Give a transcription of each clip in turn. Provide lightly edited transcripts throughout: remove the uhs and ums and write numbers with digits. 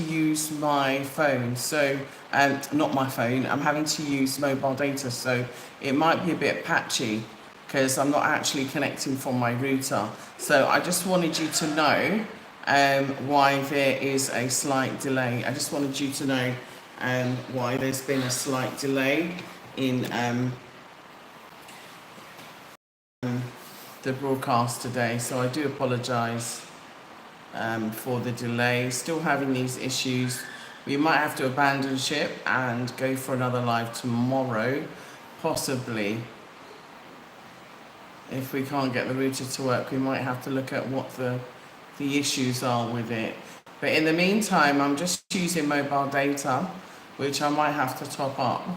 use my phone, so not my phone, I'm having to use mobile data, so it might be a bit patchy because I'm not actually connecting from my router. So I just wanted you to know why there is a slight delay. I just wanted you to know why there's been a slight delay in the broadcast today. So I do apologize for the delay. Still having these issues. We might have to abandon ship and go for another live tomorrow, possibly. If we can't get the router to work, we might have to look at what the issues are with it. But in the meantime, I'm just using mobile data, which I might have to top up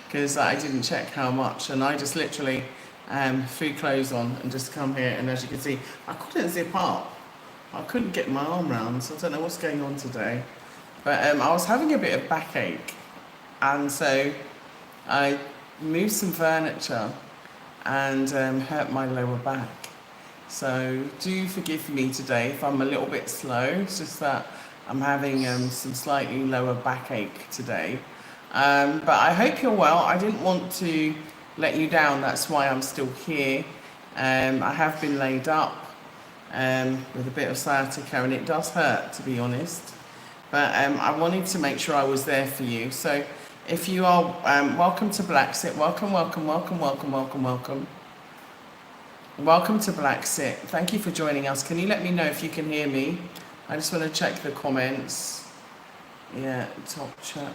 because I didn't check how much, and I just literally threw clothes on and just come here, and as you can see, I couldn't zip up. I couldn't get my arm round, so I don't know what's going on today. But I was having a bit of backache, and so I moved some furniture and hurt my lower back. So do forgive me today if I'm a little bit slow. It's just that I'm having some slightly lower backache today. But I hope you're well. I didn't want to let you down. That's why I'm still here. I have been laid up with a bit of sciatica, and it does hurt, to be honest. But I wanted to make sure I was there for you. So if you are, welcome to BlaXit. Welcome, welcome, welcome, welcome, welcome, welcome. Welcome to BlaXit. Thank you for joining us. Can you let me know if you can hear me? I just want to check the comments. Yeah, top chat.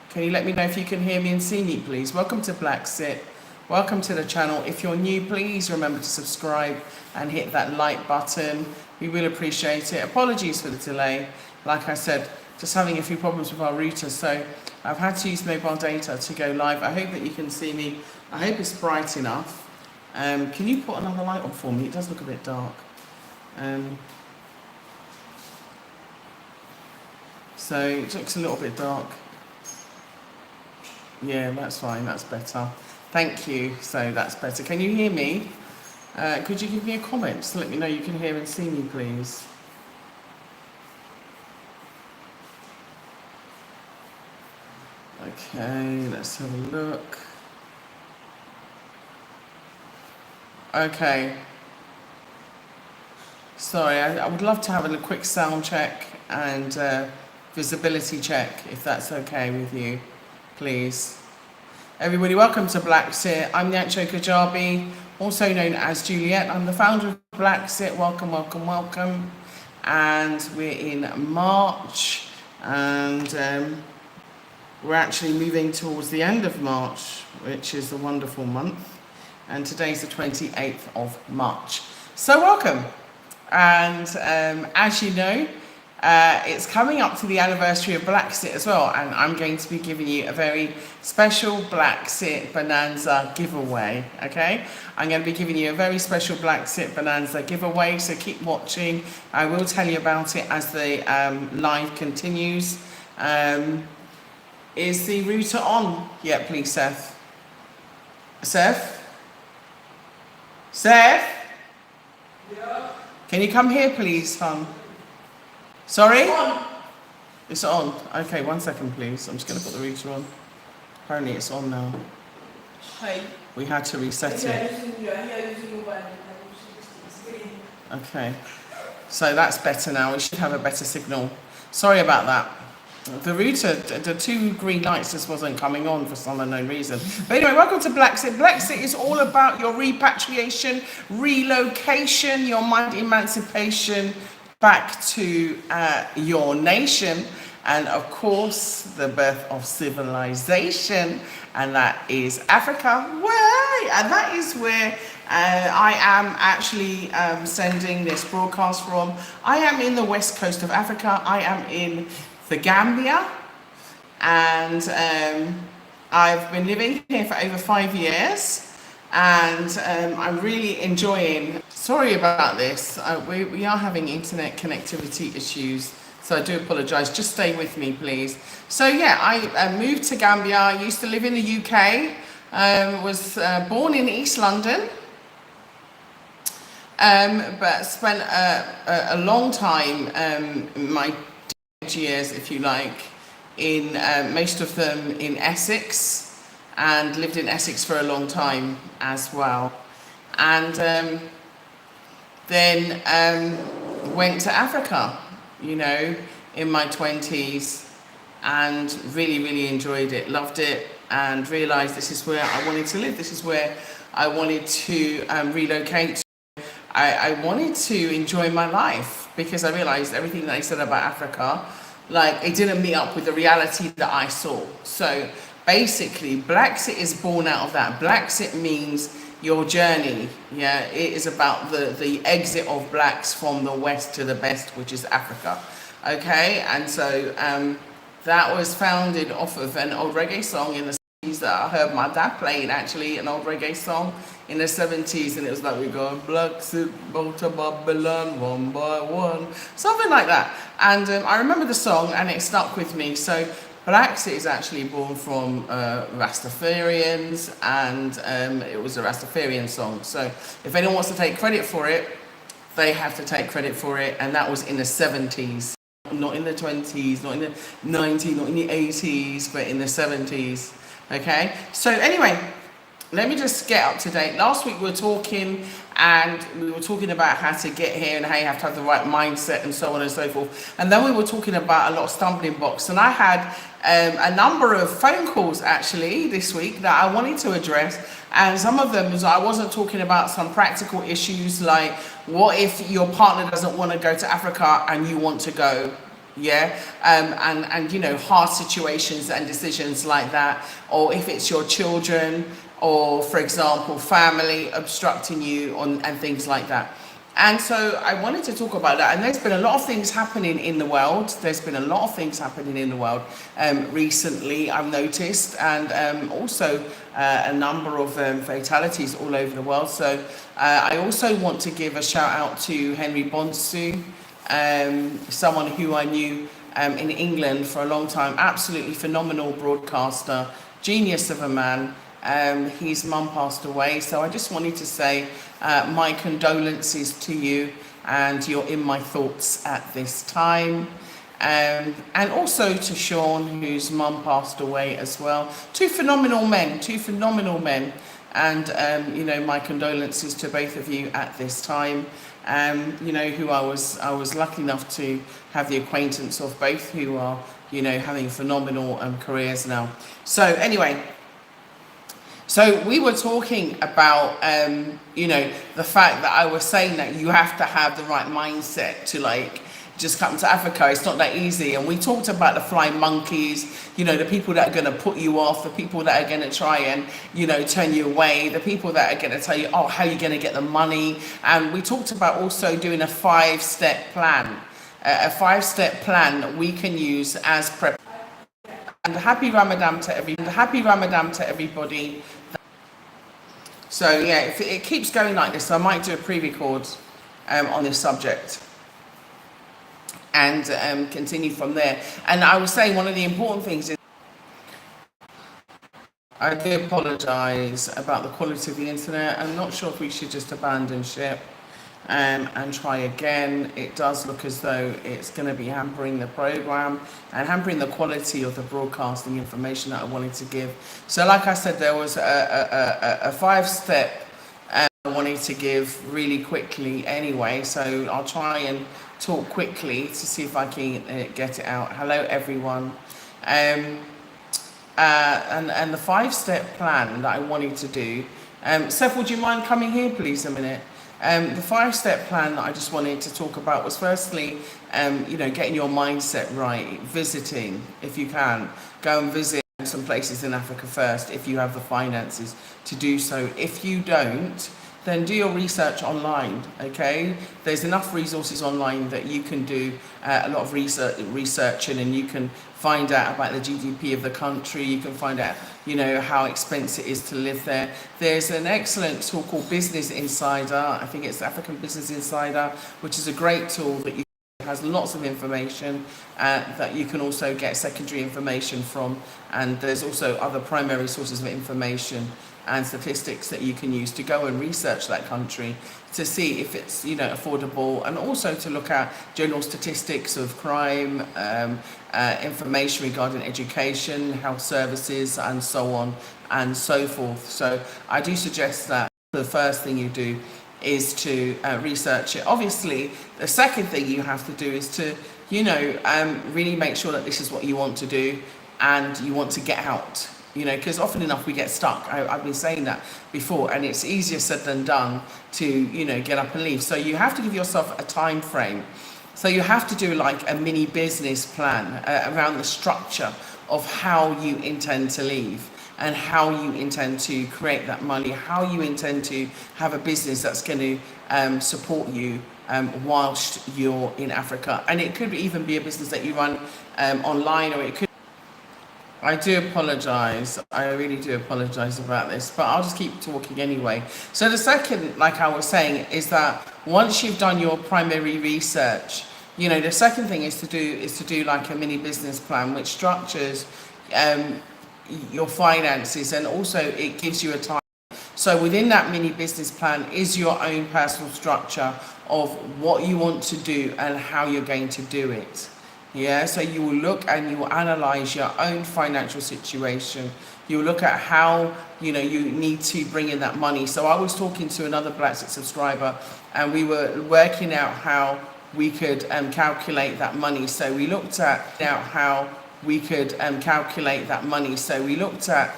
Can you let me know if you can hear me and see me, please? Welcome to BlaXit. Welcome to the channel. If you're new, please remember to subscribe and hit that like button. We will appreciate it. Apologies for the delay. Like I said, just having a few problems with our router, so I've had to use mobile data to go live. I hope that you can see me. I hope it's bright enough. Can you put another light on for me? It does look a bit dark. So it looks a little bit dark. Yeah, that's fine. That's better. Thank you. So that's better. Can you hear me? Could you give me a comment just to let me know you can hear and see me, please? Okay, let's have a look. Okay. Sorry, I would love to have a quick sound check and visibility check, if that's okay with you, please. Everybody, welcome to BlaXit. I'm Nyancho Kajabi, also known as Juliet. I'm the founder of BlaXit. Welcome, welcome, welcome. And we're in March, and we're actually moving towards the end of March, which is a wonderful month. And today's the 28th of March. So welcome. And as you know, it's coming up to the anniversary of BlaXit as well, and I'm going to be giving you a very special BlaXit Bonanza giveaway, okay? I'm going to be giving you a very special BlaXit Bonanza giveaway, so keep watching. I will tell you about it as the live continues. Is the router on? Yeah, please, Seth. Seth? Seth? Yeah. Can you come here, please, hon? Sorry? It's on. It's on. Okay, 1 second, please. I'm just going to put the router on. Apparently it's on now. Hey. We had to reset it. Okay. So that's better now. We should have a better signal. Sorry about that. The router, the two green lights just wasn't coming on for some unknown reason. But anyway, welcome to BlaXit. BlaXit is all about your repatriation, relocation, your mind emancipation back to your nation, and of course the birth of civilization, and that is Africa. Way, and that is where I am actually sending this broadcast from. I am in the west coast of Africa. I am in the Gambia, and I've been living here for over 5 years, and I'm really enjoying. Sorry about this, we are having internet connectivity issues, so I do apologize. Just stay with me, please. So yeah, I moved to Gambia. I used to live in the UK, was born in East London, But spent a long time, my teenage years, if you like, in most of them in Essex, and lived in Essex for a long time as well. And then went to Africa, you know, in my 20s, and really, really enjoyed it, loved it, and realized this is where I wanted to live. This is where I wanted to relocate. I wanted to enjoy my life because I realized everything that I said about Africa, like, it didn't meet up with the reality that I saw. So basically, BlaXit is born out of that. BlaXit means your journey. Yeah, it is about the exit of blacks from the west to the best, which is Africa. Okay, and so that was founded off of an old reggae song in the 70s that I heard my dad playing, actually, an old reggae song in the 70s, and it was like, we go BlaXit, go to Babylon, one by one, something like that. And I remember the song, and it stuck with me. So BlaXit is actually born from Rastafarians, and it was a Rastafarian song. So if anyone wants to take credit for it, they have to take credit for it, and that was in the 70s. Not in the 20s, not in the 90s, not in the 80s, but in the 70s. Okay, so anyway, let me just get up to date. Last week we were talking, and we were talking about how to get here and how you have to have the right mindset and so on and so forth. And then we were talking about a lot of stumbling blocks, and I had a number of phone calls actually this week that I wanted to address. And some of them was, I wasn't talking about some practical issues like, what if your partner doesn't want to go to Africa and you want to go? Yeah, and you know, hard situations and decisions like that, or if it's your children, or for example family obstructing you on, and things like that. And so I wanted to talk about that. And there's been a lot of things happening in the world. There's been a lot of things happening in the world recently, I've noticed, and also a number of fatalities all over the world. So I also want to give a shout out to Henry Bonsu, someone who I knew in England for a long time, absolutely phenomenal broadcaster, genius of a man. His mum passed away, so I just wanted to say my condolences to you, and you're in my thoughts at this time. And also to Sean, whose mum passed away as well. Two phenomenal men, and you know, my condolences to both of you at this time. You know, who I was lucky enough to have the acquaintance of, both who are, you know, having phenomenal careers now. So anyway, so we were talking about, you know, the fact that I was saying that you have to have the right mindset to, like, just come to Africa. It's not that easy. And we talked about the flying monkeys, you know, the people that are going to put you off, the people that are going to try and, you know, turn you away, the people that are going to tell you, oh, how are you going to get the money? And we talked about also doing a 5-step plan, a 5-step plan that we can use as prep. And happy Ramadan to everybody. So yeah, if it keeps going like this, I might do a pre-record on this subject and continue from there. And I was saying, one of the important things is, I do apologise about the quality of the internet. I'm not sure if we should just abandon ship and try again. It does look as though it's going to be hampering the program and hampering the quality of the broadcasting information that I wanted to give. So like I said, there was a 5-step I wanted to give really quickly anyway, so I'll try and talk quickly to see if I can get it out. Hello everyone. And the 5-step plan that I wanted to do, Seth, would you mind coming here please a minute? The 5-step plan that I just wanted to talk about was, firstly, you know, getting your mindset right, visiting, if you can, go and visit some places in Africa first, if you have the finances to do so. If you don't, then do your research online, okay? There's enough resources online that you can do a lot of researching, and you can find out about the GDP of the country. You can find out, you know, how expensive it is to live there. There's an excellent tool called Business Insider. I think it's African Business Insider, which is a great tool that has lots of information that you can also get secondary information from. And there's also other primary sources of information and statistics that you can use to go and research that country to see if it's, you know, affordable, and also to look at general statistics of crime, information regarding education, health services, and so on and so forth. So I do suggest that the first thing you do is to research it. Obviously, the second thing you have to do is to, you know, really make sure that this is what you want to do and you want to get out. You know, because often enough we get stuck. I've been saying that before, and it's easier said than done to, you know, get up and leave. So you have to give yourself a time frame. So you have to do like a mini business plan around the structure of how you intend to leave, and how you intend to create that money, how you intend to have a business that's going to support you whilst you're in Africa. And it could even be a business that you run online, or it could. I do apologize. I really do apologize about this, but I'll just keep talking anyway. So the second, like I was saying, is that once you've done your primary research, you know, the second thing is to do like a mini business plan, which structures your finances, and also it gives you a time. So within that mini business plan is your own personal structure of what you want to do and how you're going to do it. Yeah, so you will look and you will analyze your own financial situation. You will look at how, you know, you need to bring in that money. So I was talking to another BlaXit subscriber, and we were working out how we could calculate that money. So we looked at how we could calculate that money. So we looked at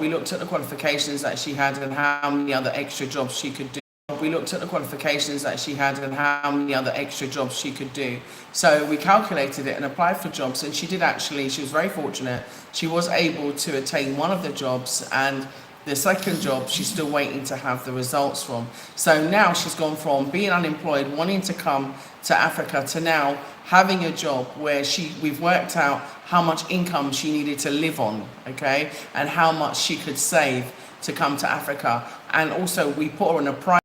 we looked at the qualifications that she had and how many other extra jobs she could do. We looked at the qualifications that she had and how many other extra jobs she could do. So we calculated it and applied for jobs, and she was very fortunate. She was able to attain one of the jobs, and the second job she's still waiting to have the results from. So now she's gone from being unemployed, wanting to come to Africa, to now having a job where we've worked out how much income she needed to live on, okay, and how much she could save to come to Africa. And also we put her on a price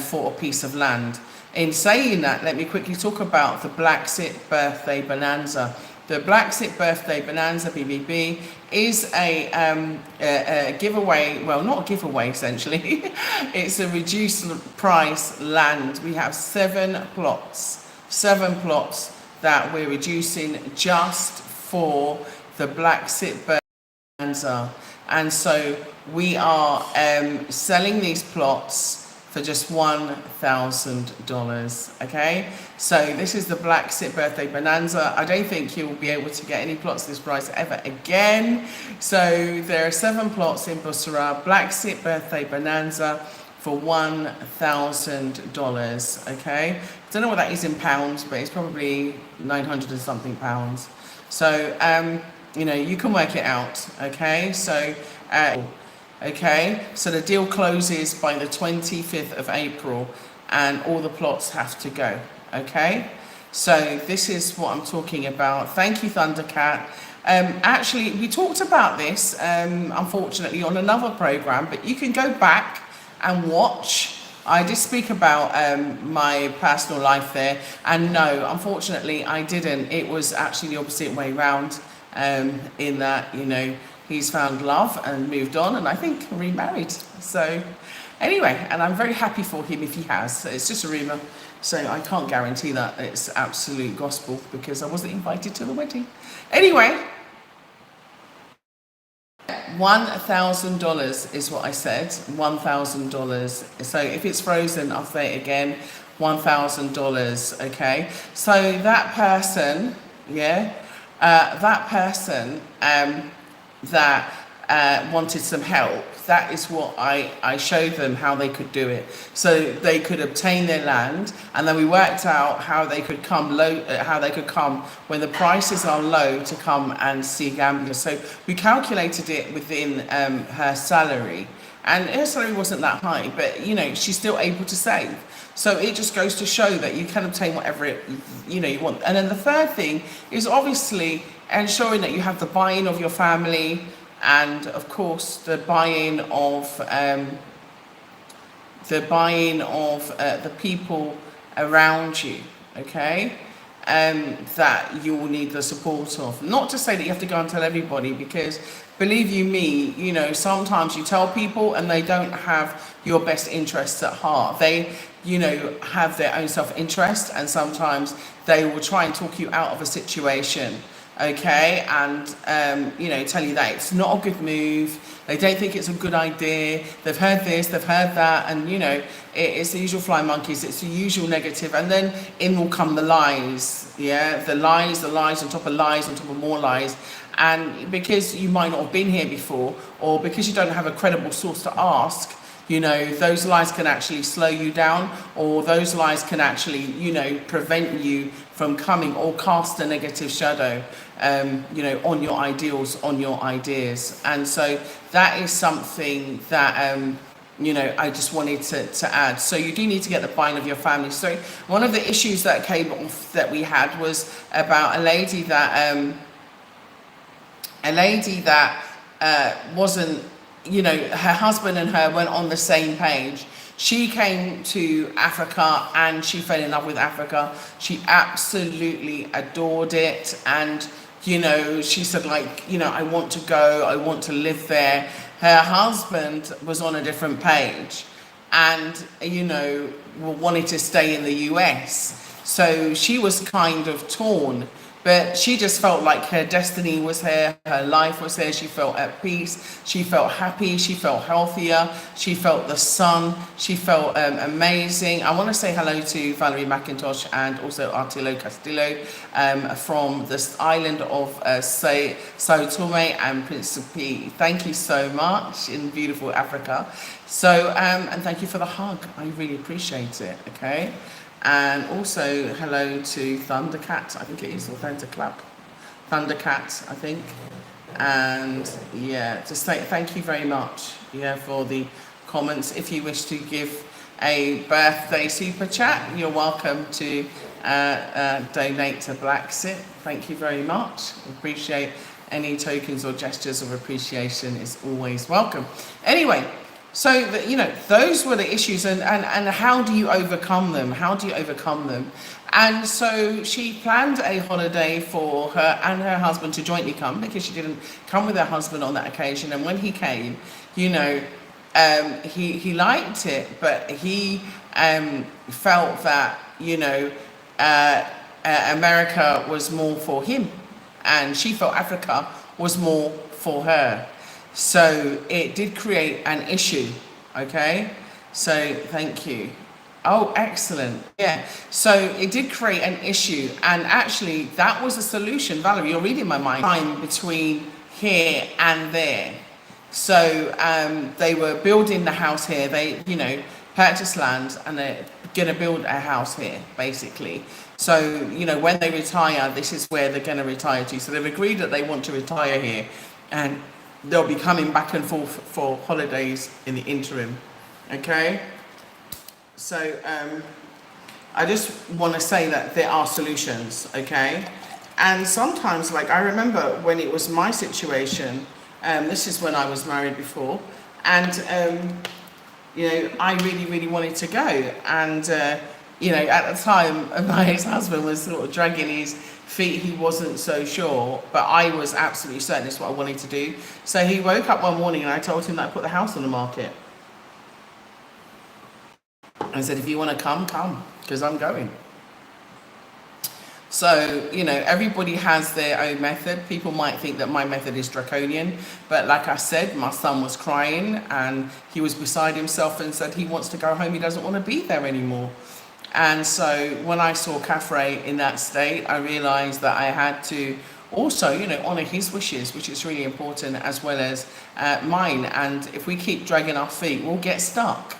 for a piece of land. In saying that, let me quickly talk about the BlaXit birthday bonanza. The BlaXit birthday bonanza BBB is a giveaway. Well, not a giveaway essentially. It's a reduced price land. We have 7 plots that we're reducing just for the BlaXit birthday bonanza. And so we are selling these plots for just $1,000, okay? So this is the BlaXit birthday bonanza. I don't think you'll be able to get any plots this price ever again. So there are 7 plots in Bussorah, BlaXit birthday bonanza for $1,000, okay? I don't know what that is in pounds, but it's probably 900 and something pounds. So, you know, you can work it out, okay? So, okay, so the deal closes by the 25th of April, and all the plots have to go, okay? So this is what I'm talking about. Thank you, Thundercat. Actually, we talked about this, unfortunately, on another program, but you can go back and watch. I did speak about my personal life there, and no, unfortunately, I didn't. It was actually the opposite way round, in that, you know, he's found love and moved on, and I think remarried. So anyway, and I'm very happy for him if he has. It's just a rumour, so I can't guarantee that it's absolute gospel because I wasn't invited to the wedding. Anyway, $1,000 is what I said, $1,000. So if it's frozen, I'll say it again, $1,000, okay? So that person, yeah, that person that wanted some help, that is what I showed them how they could do it. So they could obtain their land, and then we worked out how they could come when the prices are low to come and see Gambia. So we calculated it within her salary, and her salary wasn't that high, but you know, she's still able to save. So it just goes to show that you can obtain whatever you want. And then the third thing is obviously ensuring that you have the buy-in of your family, and of course the buy-in of the people around you, okay? that you will need the support of. Not to say that you have to go and tell everybody, because believe you me, you know, sometimes you tell people and they don't have your best interests at heart. They, you know, have their own self-interest, and sometimes they will try and talk you out of a situation, okay, and you know, tell you that it's not a good move, they don't think it's a good idea, they've heard this, they've heard that, and you know, it's the usual flying monkeys, it's the usual negative, and then in will come the lies, yeah, the lies on top of lies on top of more lies. And because you might not have been here before, or because you don't have a credible source to ask, you know, those lies can actually slow you down, or those lies can actually, you know, prevent you from coming, or cast a negative shadow, you know, on your ideals, on your ideas. And so that is something that, you know, I just wanted to add. So you do need to get the buy-in of your family. So one of the issues that came off that we had was about a lady that, wasn't, you know, her husband and her weren't on the same page. She came to Africa and she fell in love with Africa. She absolutely adored it. And, you know, she said, like, you know, I want to go, I want to live there. Her husband was on a different page and, you know, wanted to stay in the US. So she was kind of torn. But she just felt like her destiny was here, her life was here, she felt at peace, she felt happy, she felt healthier, she felt the sun, she felt amazing. I want to say hello to Valerie McIntosh and also Artilo Castillo from the island of Sao Tome and Principe. Thank you so much in beautiful Africa. So, and thank you for the hug, I really appreciate it, okay? And also hello to Thundercat, I think it is, or Thunderclap, Thundercat, I think. And yeah, just say thank you very much, yeah, for the comments. If you wish to give a birthday super chat, you're welcome to donate to BlaXit. Thank you very much. Appreciate any tokens or gestures of appreciation is always welcome. Anyway. So, you know, those were the issues, and how do you overcome them? How do you overcome them? And so she planned a holiday for her and her husband to jointly come, because she didn't come with her husband on that occasion. And when he came, you know, he liked it, but he felt that, you know, America was more for him, and she felt Africa was more for her. So it did create an issue, okay? So thank you. Oh, excellent. Yeah. So it did create an issue, and actually that was a solution. Valerie, you're reading my mind. Time between here and there. So they were building the house here. They, you know, purchased land and they're gonna build a house here, basically. So, you know, when they retire, this is where they're gonna retire to. So they've agreed that they want to retire here, and they'll be coming back and forth for holidays in the interim, okay? So I just want to say that there are solutions, okay? And sometimes, like, I remember when it was my situation, this is when I was married before, and you know, I really wanted to go, and you know, at the time my ex-husband was sort of dragging his feet, he wasn't so sure, but I was absolutely certain it's what I wanted to do. So he woke up one morning and I told him that I put the house on the market. I said, if you want to come, because I'm going. So, you know, everybody has their own method. People might think that my method is draconian, but like I said, my son was crying and he was beside himself and said he wants to go home, he doesn't want to be there anymore. And so when I saw Caffrey in that state, I realized that I had to also, you know, honor his wishes, which is really important, as well as mine. And if we keep dragging our feet, we'll get stuck.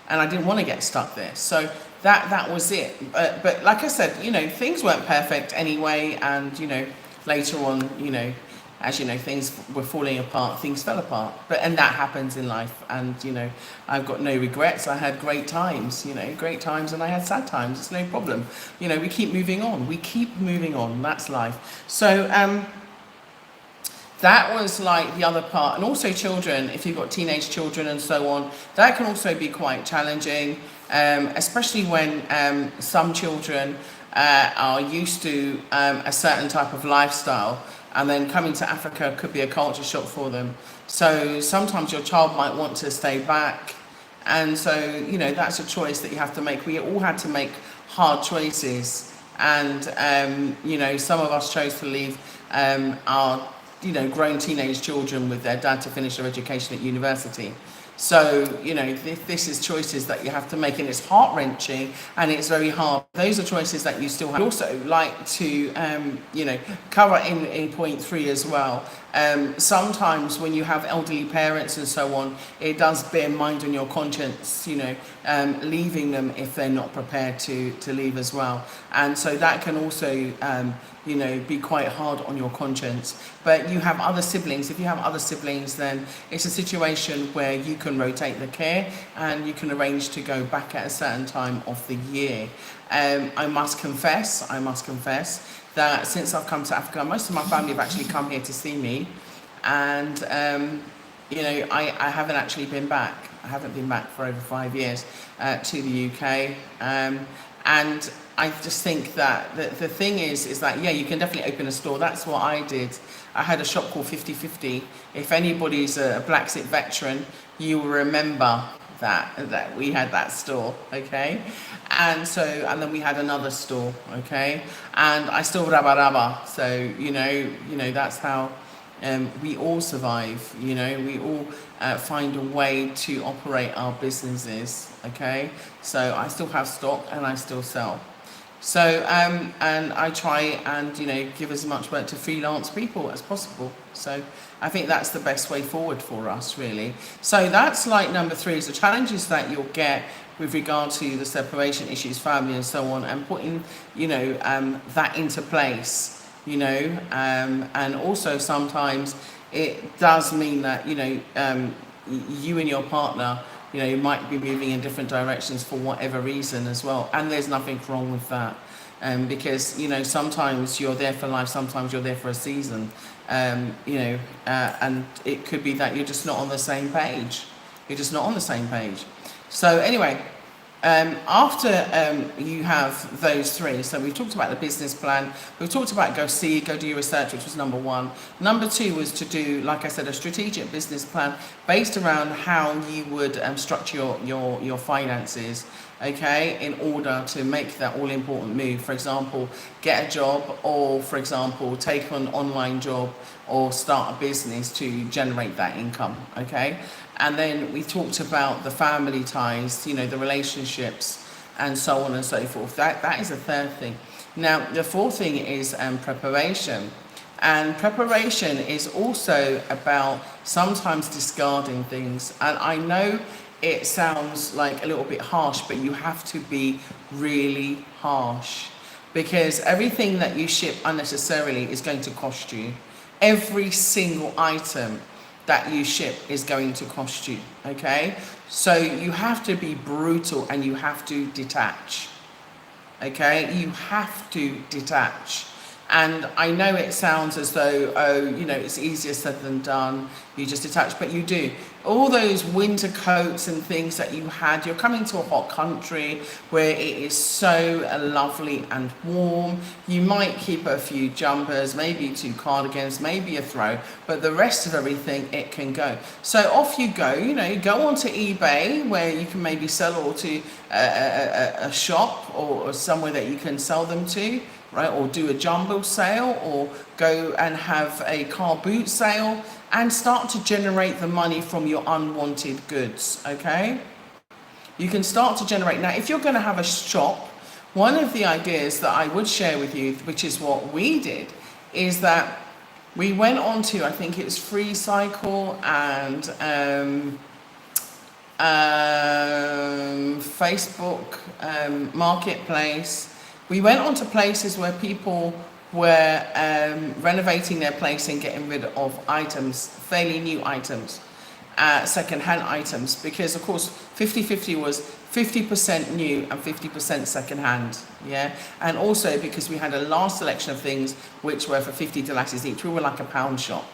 And I didn't want to get stuck there. So that was it. But like I said, you know, things weren't perfect anyway. And, you know, later on, you know, as you know, things were falling apart, things fell apart. And that happens in life. And, you know, I've got no regrets. I had great times, you know, great times, and I had sad times. It's no problem. You know, we keep moving on. We keep moving on. That's life. So that was like the other part. And also children, if you've got teenage children and so on, that can also be quite challenging. especially when some children are used to a certain type of lifestyle, and then coming to Africa could be a culture shock for them. So sometimes your child might want to stay back, and so that's a choice that you have to make. We all had to make hard choices, and some of us chose to leave our grown teenage children with their dad to finish their education at university. So, this is choices that you have to make, and it's heart-wrenching and it's very hard. Those are choices that you still have. I'd also like to, cover in point 3 as well. Sometimes when you have elderly parents and so on, it does bear mind on your conscience, leaving them if they're not prepared to leave as well. And so that can also, be quite hard on your conscience. But you have other siblings. If you have other siblings, then it's a situation where you can rotate the care and you can arrange to go back at a certain time of the year. I must confess that since I've come to Africa, most of my family have actually come here to see me, and I haven't actually been back. I haven't been back for over 5 years to the UK, and I just think that the thing is that, yeah, you can definitely open a store. That's what I did. I had a shop called 50/50. If anybody's a BlaXit veteran, you will remember that we had that store, okay? And then we had another store, okay? And I still raba. So, that's how we all survive, we all find a way to operate our businesses, okay? So I still have stock and I still sell. So, and I try and, give as much work to freelance people as possible. So I think that's the best way forward for us, really. So that's like number 3, is the challenges that you'll get with regard to the separation issues, family and so on, and putting, that into place, and also sometimes it does mean that, you and your partner, you might be moving in different directions for whatever reason as well. And there's nothing wrong with that. Because, sometimes you're there for life, sometimes you're there for a season. And it could be that you're just not on the same page. So anyway, after you have those 3, so we've talked about the business plan, we've talked about go do your research, which was number 1. Number 2 was to do, like I said, a strategic business plan based around how you would structure your finances, okay, in order to make that all important move. For example, get a job, or for example, take on an online job or start a business to generate that income, okay? And then we talked about the family ties, the relationships and so on and so forth. That is the 3rd thing. Now, the 4th thing is preparation. And preparation is also about sometimes discarding things. And I know it sounds like a little bit harsh, but you have to be really harsh, because everything that you ship unnecessarily is going to cost you. Every single item that you ship is going to cost you, okay? So you have to be brutal and you have to detach, okay? You have to detach. And I know it sounds as though, it's easier said than done. You just detach, but you do. All those winter coats and things that you had, you're coming to a hot country where it is so lovely and warm. You might keep a few jumpers, maybe 2 cardigans, maybe a throw, but the rest of everything, it can go. So off you go, go onto eBay, where you can maybe sell, or to a shop or somewhere that you can sell them to, right? Or do a jumbo sale, or go and have a car boot sale, and start to generate the money from your unwanted goods, okay? You can start to generate. Now, if you're going to have a shop, one of the ideas that I would share with you, which is what we did, is that we went on to, I think it's Free Cycle and Facebook Marketplace. We went on to places where people were renovating their place and getting rid of items, fairly new items, second-hand items, because of course 50/50 was 50% new and 50% second-hand, yeah? And also because we had a large selection of things which were for $50 each. We were like a pound shop,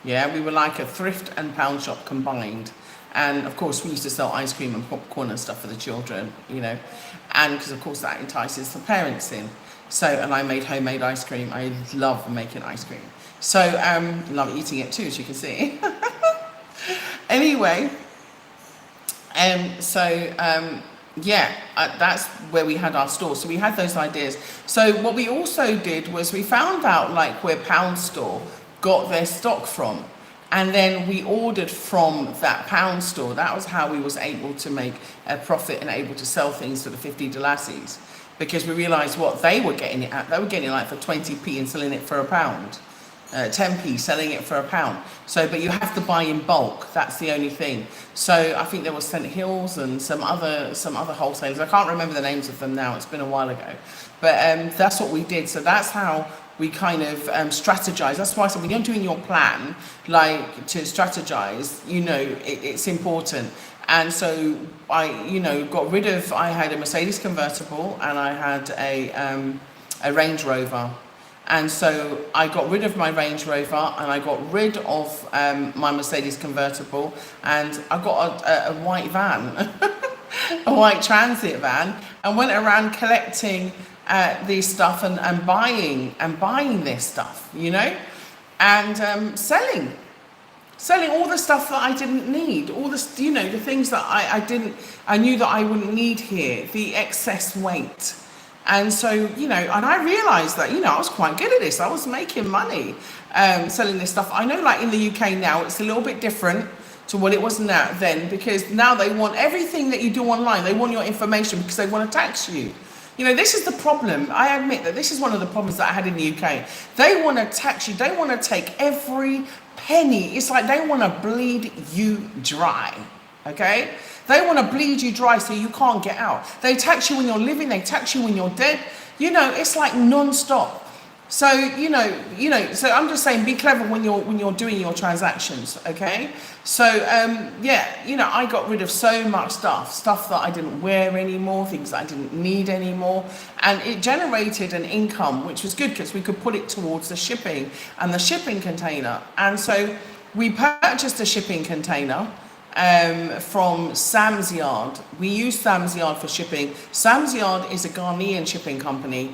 yeah? We were like a thrift and pound shop combined. And of course, we used to sell ice cream and popcorn and stuff for the children, you know, and because of course that entices the parents in. So, and I made homemade ice cream. I love making ice cream. So, love eating it too, as you can see. Anyway, yeah, that's where we had our store. So we had those ideas. So what we also did was we found out like where Pound Store got their stock from. And then we ordered from that Pound Store. That was how we was able to make a profit and able to sell things for the 50 Delassies. Because we realized what they were getting it at. They were getting it like for 20p and selling it for £1. 10p, selling it for £1. So, but you have to buy in bulk. That's the only thing. So I think there was St Hills and some other wholesalers. I can't remember the names of them now. It's been a while ago. But that's what we did. So that's how we kind of strategize. That's why I said when you're doing your plan, like to strategize, you know, it's important. And so I, you know, I had a Mercedes convertible and I had a Range Rover. And so I got rid of my Range Rover and I got rid of my Mercedes convertible, and I got a white van, a white transit van, and went around collecting these stuff and buying this stuff, you know, and selling all the stuff that I didn't need, all this, you know, the things that I knew that I wouldn't need here, the excess weight. And so, you know, and I realized that, you know, I was quite good at this. I was making money selling this stuff. I know like in the UK now, it's a little bit different to what it was then, because now they want everything that you do online. They want your information because they want to tax you. You know, this is the problem. I admit that this is one of the problems that I had in the UK. They want to tax you. They want to take every penny. It's like they want to bleed you dry, okay? They want to bleed you dry so you can't get out. They tax you when you're living. They tax you when you're dead. You know, it's like non-stop. So, you know, so I'm just saying, be clever when you're doing your transactions, okay? So, yeah, you know, I got rid of so much stuff that I didn't wear anymore, things that I didn't need anymore. And it generated an income, which was good because we could put it towards the shipping and the shipping container. And so we purchased a shipping container from Sam's Yard. We use Sam's Yard for shipping. Sam's Yard is a Ghanaian shipping company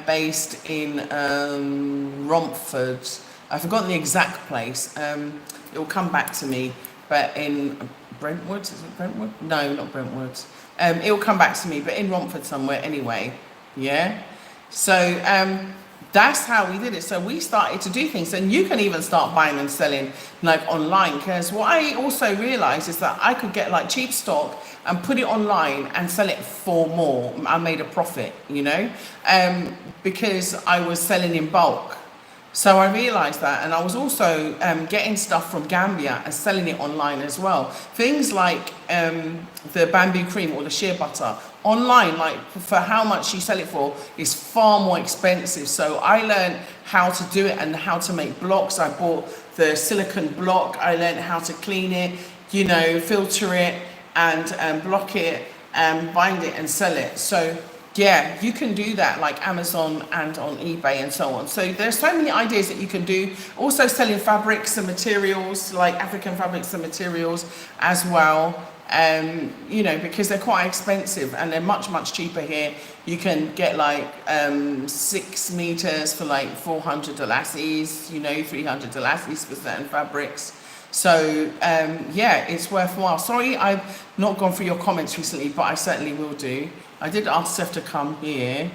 based in Romford. I've forgotten the exact place. It will come back to me, but in Brentwood, is it Brentwood? No, not Brentwood. It will come back to me, but in Romford somewhere anyway. Yeah. So that's how we did it. So we started to do things, and you can even start buying and selling like online, because what I also realized is that I could get like cheap stock and put it online and sell it for more. I made a profit, you know, because I was selling in bulk. So I realized that, and I was also getting stuff from Gambia and selling it online as well. Things like the bamboo cream or the shea butter online, like for how much you sell it for, is far more expensive. So I learned how to do it and how to make blocks. I bought the silicone block. I learned how to clean it, you know, filter it and block it and bind it and sell it. So yeah, you can do that like Amazon and on eBay and so on. So there's so many ideas that you can do. Also selling fabrics and materials, like African fabrics and materials as well. You know, because they're quite expensive and they're much, much cheaper here. You can get like 6 meters for like 400 Delassies, you know, 300 Delassies for certain fabrics. So yeah, it's worthwhile. Sorry, I've not gone through your comments recently, but I certainly will do. I did ask Seth to come here.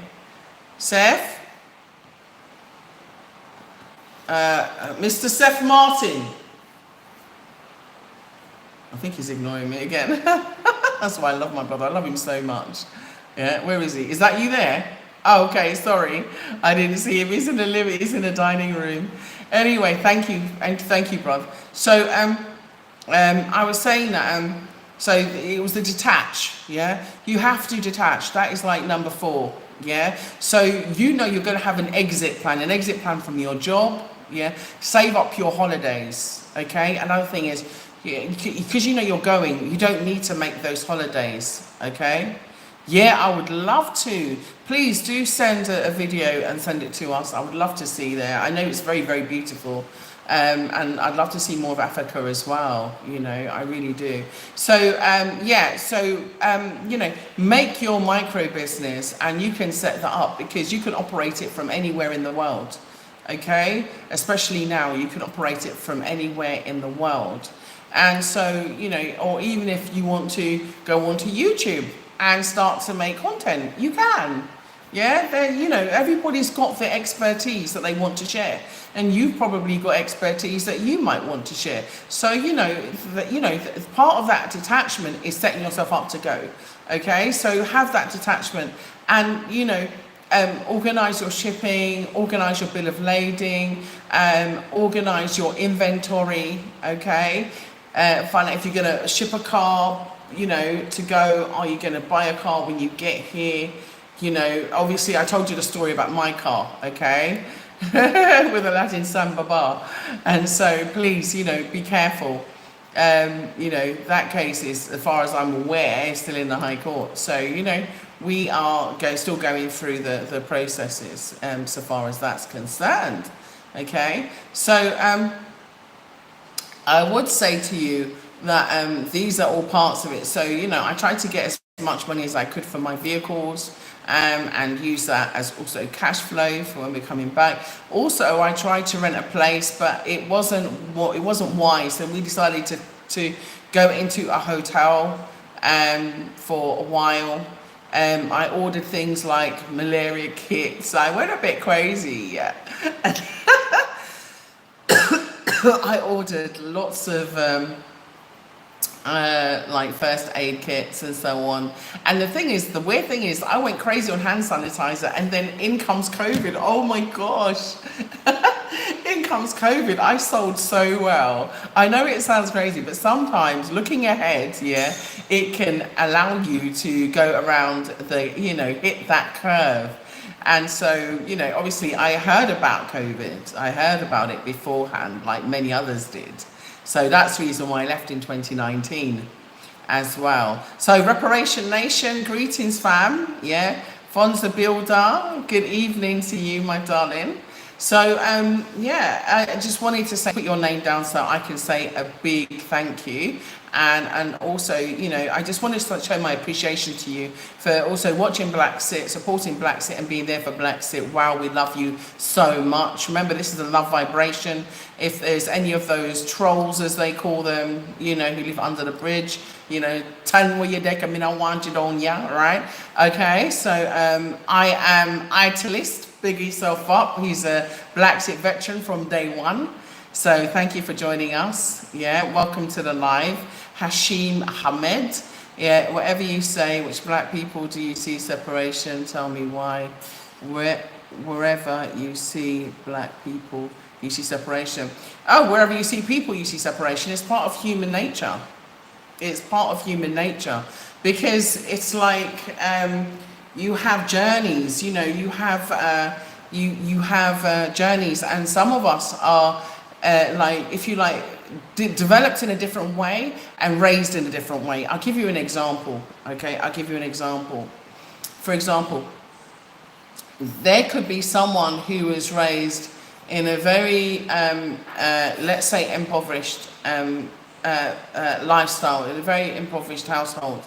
Seth? Mr. Seth Martin. I think he's ignoring me again. That's why I love my brother. I love him so much. Yeah, where is he? Is that you there? Oh, okay, sorry. I didn't see him. He's in the living, he's in the dining room. Anyway, thank you. And thank you, brother. So I was saying that so it was the detach, yeah? You have to detach. That is like number 4, yeah? So you know you're gonna have an exit plan from your job, yeah? Save up your holidays, okay? Another thing is, because you know you're going, you don't need to make those holidays, okay? Yeah, I would love to. Please do send a video and send it to us. I would love to see there. I know it's very, very beautiful. And I'd love to see more of Africa as well. I really do. So make your micro business, and you can set that up because you can operate it from anywhere in the world. Okay, especially now, you can operate it from anywhere in the world. And so, or even if you want to go onto YouTube and start to make content, you can. Yeah, everybody's got their expertise that they want to share, and you've probably got expertise that you might want to share. So part of that detachment is setting yourself up to go. Okay, so have that detachment, and organize your shipping, organize your bill of lading, organize your inventory. Okay, find out if you're gonna ship a car, to go. Are you gonna buy a car when you get here? Obviously I told you the story about my car, okay, with Aladdin Samba bar. And so please, be careful. That case is, as far as I'm aware, still in the High Court. So, we are still going through the processes so far as that's concerned. Okay, so I would say to you that these are all parts of it. So, I tried to get as much money as I could for my vehicles, and use that as also cash flow for when we're coming back. Also, I tried to rent a place, but it wasn't wise. So we decided to go into a hotel for a while. I ordered things like malaria kits. I went a bit crazy. Yeah. I ordered lots of like first aid kits and so on. And the weird thing is, I went crazy on hand sanitizer, and then in comes COVID. Oh my gosh. In comes COVID. I sold so well. I know it sounds crazy, but sometimes looking ahead, it can allow you to go around hit that curve. And so, obviously I heard about COVID. I heard about it beforehand, like many others did. So that's the reason why I left in 2019 as well. So Reparation Nation, greetings fam. Yeah, Fonza Builder, good evening to you, my darling. So I just wanted to put your name down so I can say a big thank you. And also, I just wanted to show my appreciation to you for also watching BlaXit, supporting BlaXit, and being there for BlaXit. Wow, we love you so much. Remember, this is a love vibration. If there's any of those trolls, as they call them, who live under the bridge, tell me where you're deck, I want it on ya, right? Okay, so I am Italist. Big yourself up. He's a BlaXit veteran from day one. So thank you for joining us. Yeah, welcome to the live. Hashim Ahmed. Yeah, whatever you say, which black people do you see separation? Tell me why. Wherever you see black people, you see separation. Oh, wherever you see people, you see separation. It's part of human nature. It's part of human nature, because it's like you have journeys. You have you have journeys, and some of us are developed in a different way and raised in a different way. I'll give you an example. Okay, I'll give you an example. For example, there could be someone who was raised in a very, let's say, impoverished lifestyle, in a very impoverished household,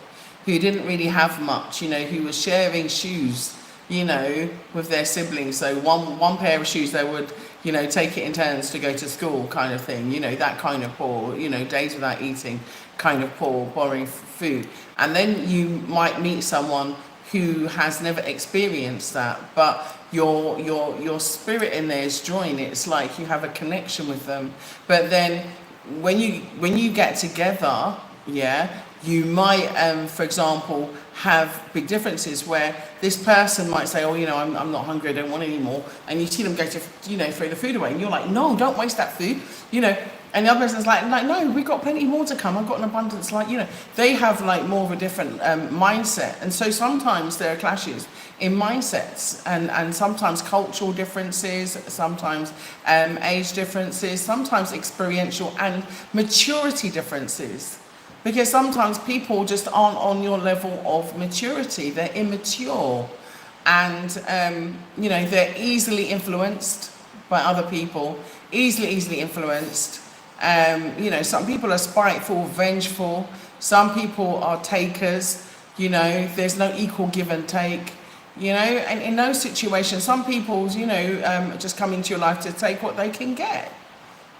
who didn't really have much, who was sharing shoes, with their siblings. So one pair of shoes, they would, take it in turns to go to school, kind of thing, that kind of poor, days without eating, kind of poor, borrowing food. And then you might meet someone who has never experienced that, but your spirit in there is joined. It's like you have a connection with them. But then when you get together, you might, for example, have big differences where this person might say, oh, I'm not hungry, I don't want any more. And you see them go to, throw the food away. And you're like, no, don't waste that food, And the other person's like, no, we've got plenty more to come. I've got an abundance. They have more of a different mindset. And so sometimes there are clashes in mindsets, and sometimes cultural differences, sometimes age differences, sometimes experiential and maturity differences. Because sometimes people just aren't on your level of maturity. They're immature, and they're easily influenced by other people, easily influenced. Some people are spiteful, vengeful. Some people are takers. There's no equal give and take. And in those situations, some people, just come into your life to take what they can get.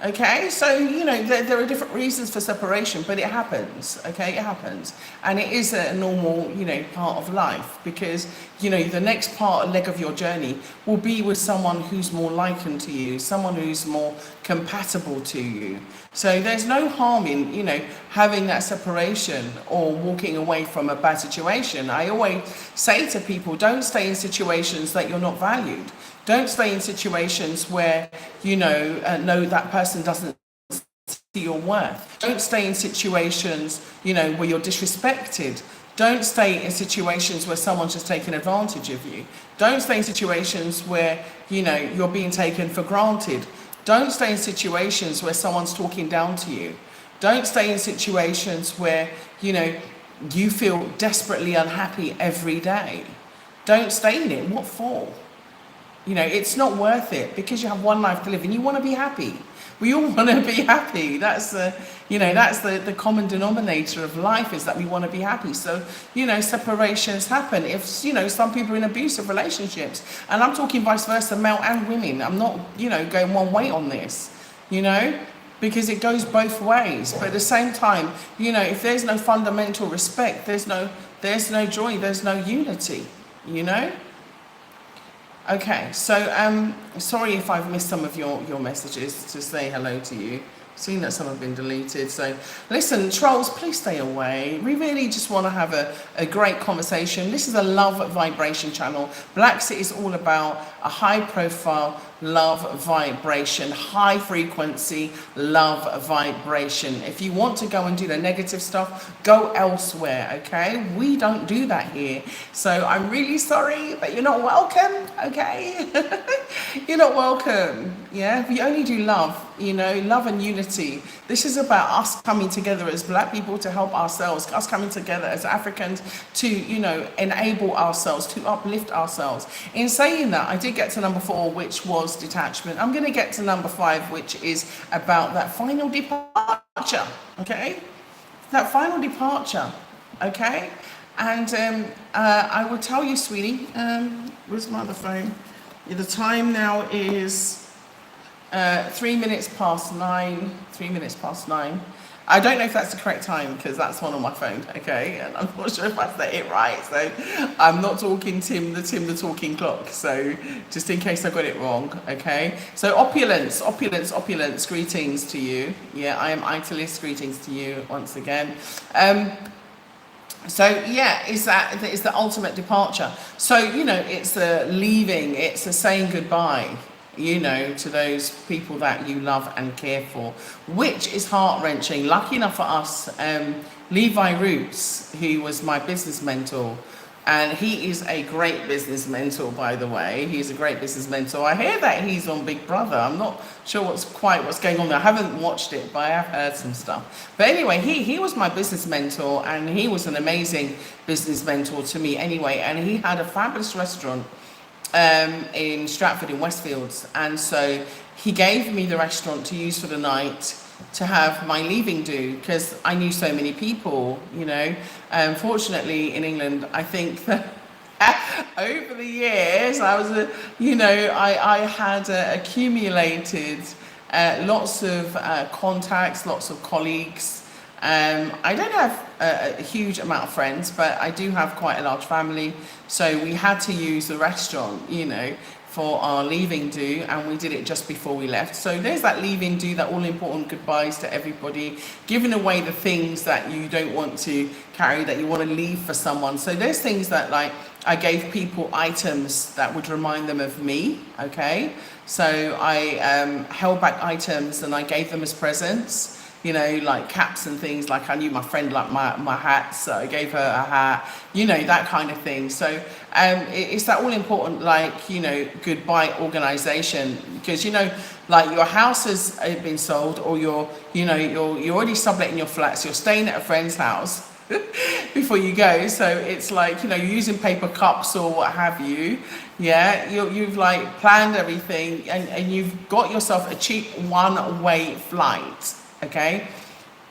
Okay, so there are different reasons for separation, but it happens. Okay, it happens, and it is a normal part of life, because the next leg of your journey will be with someone who's more likened to you, someone who's more compatible to you. So there's no harm in having that separation or walking away from a bad situation. I always say to people, don't stay in situations that you're not valued. Don't stay in situations where know that person doesn't see your worth. Don't stay in situations where you're disrespected. Don't stay in situations where someone's just taking advantage of you. Don't stay in situations where you're being taken for granted. Don't stay in situations where someone's talking down to you. Don't stay in situations where you feel desperately unhappy every day. Don't stay in it. What for? It's not worth it, because you have one life to live and you want to be happy. We all want to be happy. That's the common denominator of life, is that we want to be happy. So, separations happen. If, some people are in abusive relationships, and I'm talking vice versa, male and women. I'm not, going one way on this, because it goes both ways. But at the same time, if there's no fundamental respect, there's no joy, there's no unity, Okay, so sorry if I've missed some of your messages to say hello to you. Seen that some have been deleted. So listen, trolls, please stay away. We really just want to have a great conversation. This is a love vibration channel. BlaXit is all about a high profile love vibration, high frequency love vibration. If you want to go and do the negative stuff, go elsewhere, okay? We don't do that here. So I'm really sorry, but you're not welcome, okay? You're not welcome, yeah? We only do love, love and unity. This is about us coming together as Black people to help ourselves, us coming together as Africans to, enable ourselves, to uplift ourselves. In saying that, I did get to number 4, which was detachment. I'm going to get to number 5, which is about that final departure, okay? That final departure, okay? And I will tell you, sweetie, where's my other phone? Yeah, the time now is 3 minutes past 9, 3 minutes past 9. I don't know if that's the correct time, because that's one on my phone, okay? And I'm not sure if I said it right, so I'm not talking Tim the talking clock, so just in case I got it wrong, okay? So opulence, greetings to you. Yeah, I am Italis, greetings to you once again. So yeah, it's the ultimate departure. So, it's the leaving, it's the saying goodbye, to those people that you love and care for, which is heart-wrenching. Lucky enough for us, Levi Roots, who was my business mentor, and he is a great business mentor, by the way. He's a great business mentor. I hear that he's on Big Brother. I'm not sure what's going on there. I haven't watched it, but I have heard some stuff. But anyway, he was my business mentor, and he was an amazing business mentor to me anyway. And he had a fabulous restaurant in Stratford in Westfields, and so he gave me the restaurant to use for the night to have my leaving do, because I knew so many people, Fortunately in England, I think that over the years I was I had accumulated lots of contacts, lots of colleagues. I don't have a huge amount of friends, but I do have quite a large family. So we had to use the restaurant, for our leaving do, and we did it just before we left. So there's that leaving do, that all important goodbyes to everybody, giving away the things that you don't want to carry, that you want to leave for someone. So there's things that, like, I gave people items that would remind them of me, okay? So I held back items and I gave them as presents. Like caps and things. Like, I knew my friend liked my hat, so I gave her a hat, that kind of thing. So it's that all important, goodbye organization, because, like, your house has been sold, or you're already subletting your flats, you're staying at a friend's house, before you go. So it's like, you're using paper cups or what have you. Yeah, you've like planned everything, and you've got yourself a cheap one-way flight. Okay,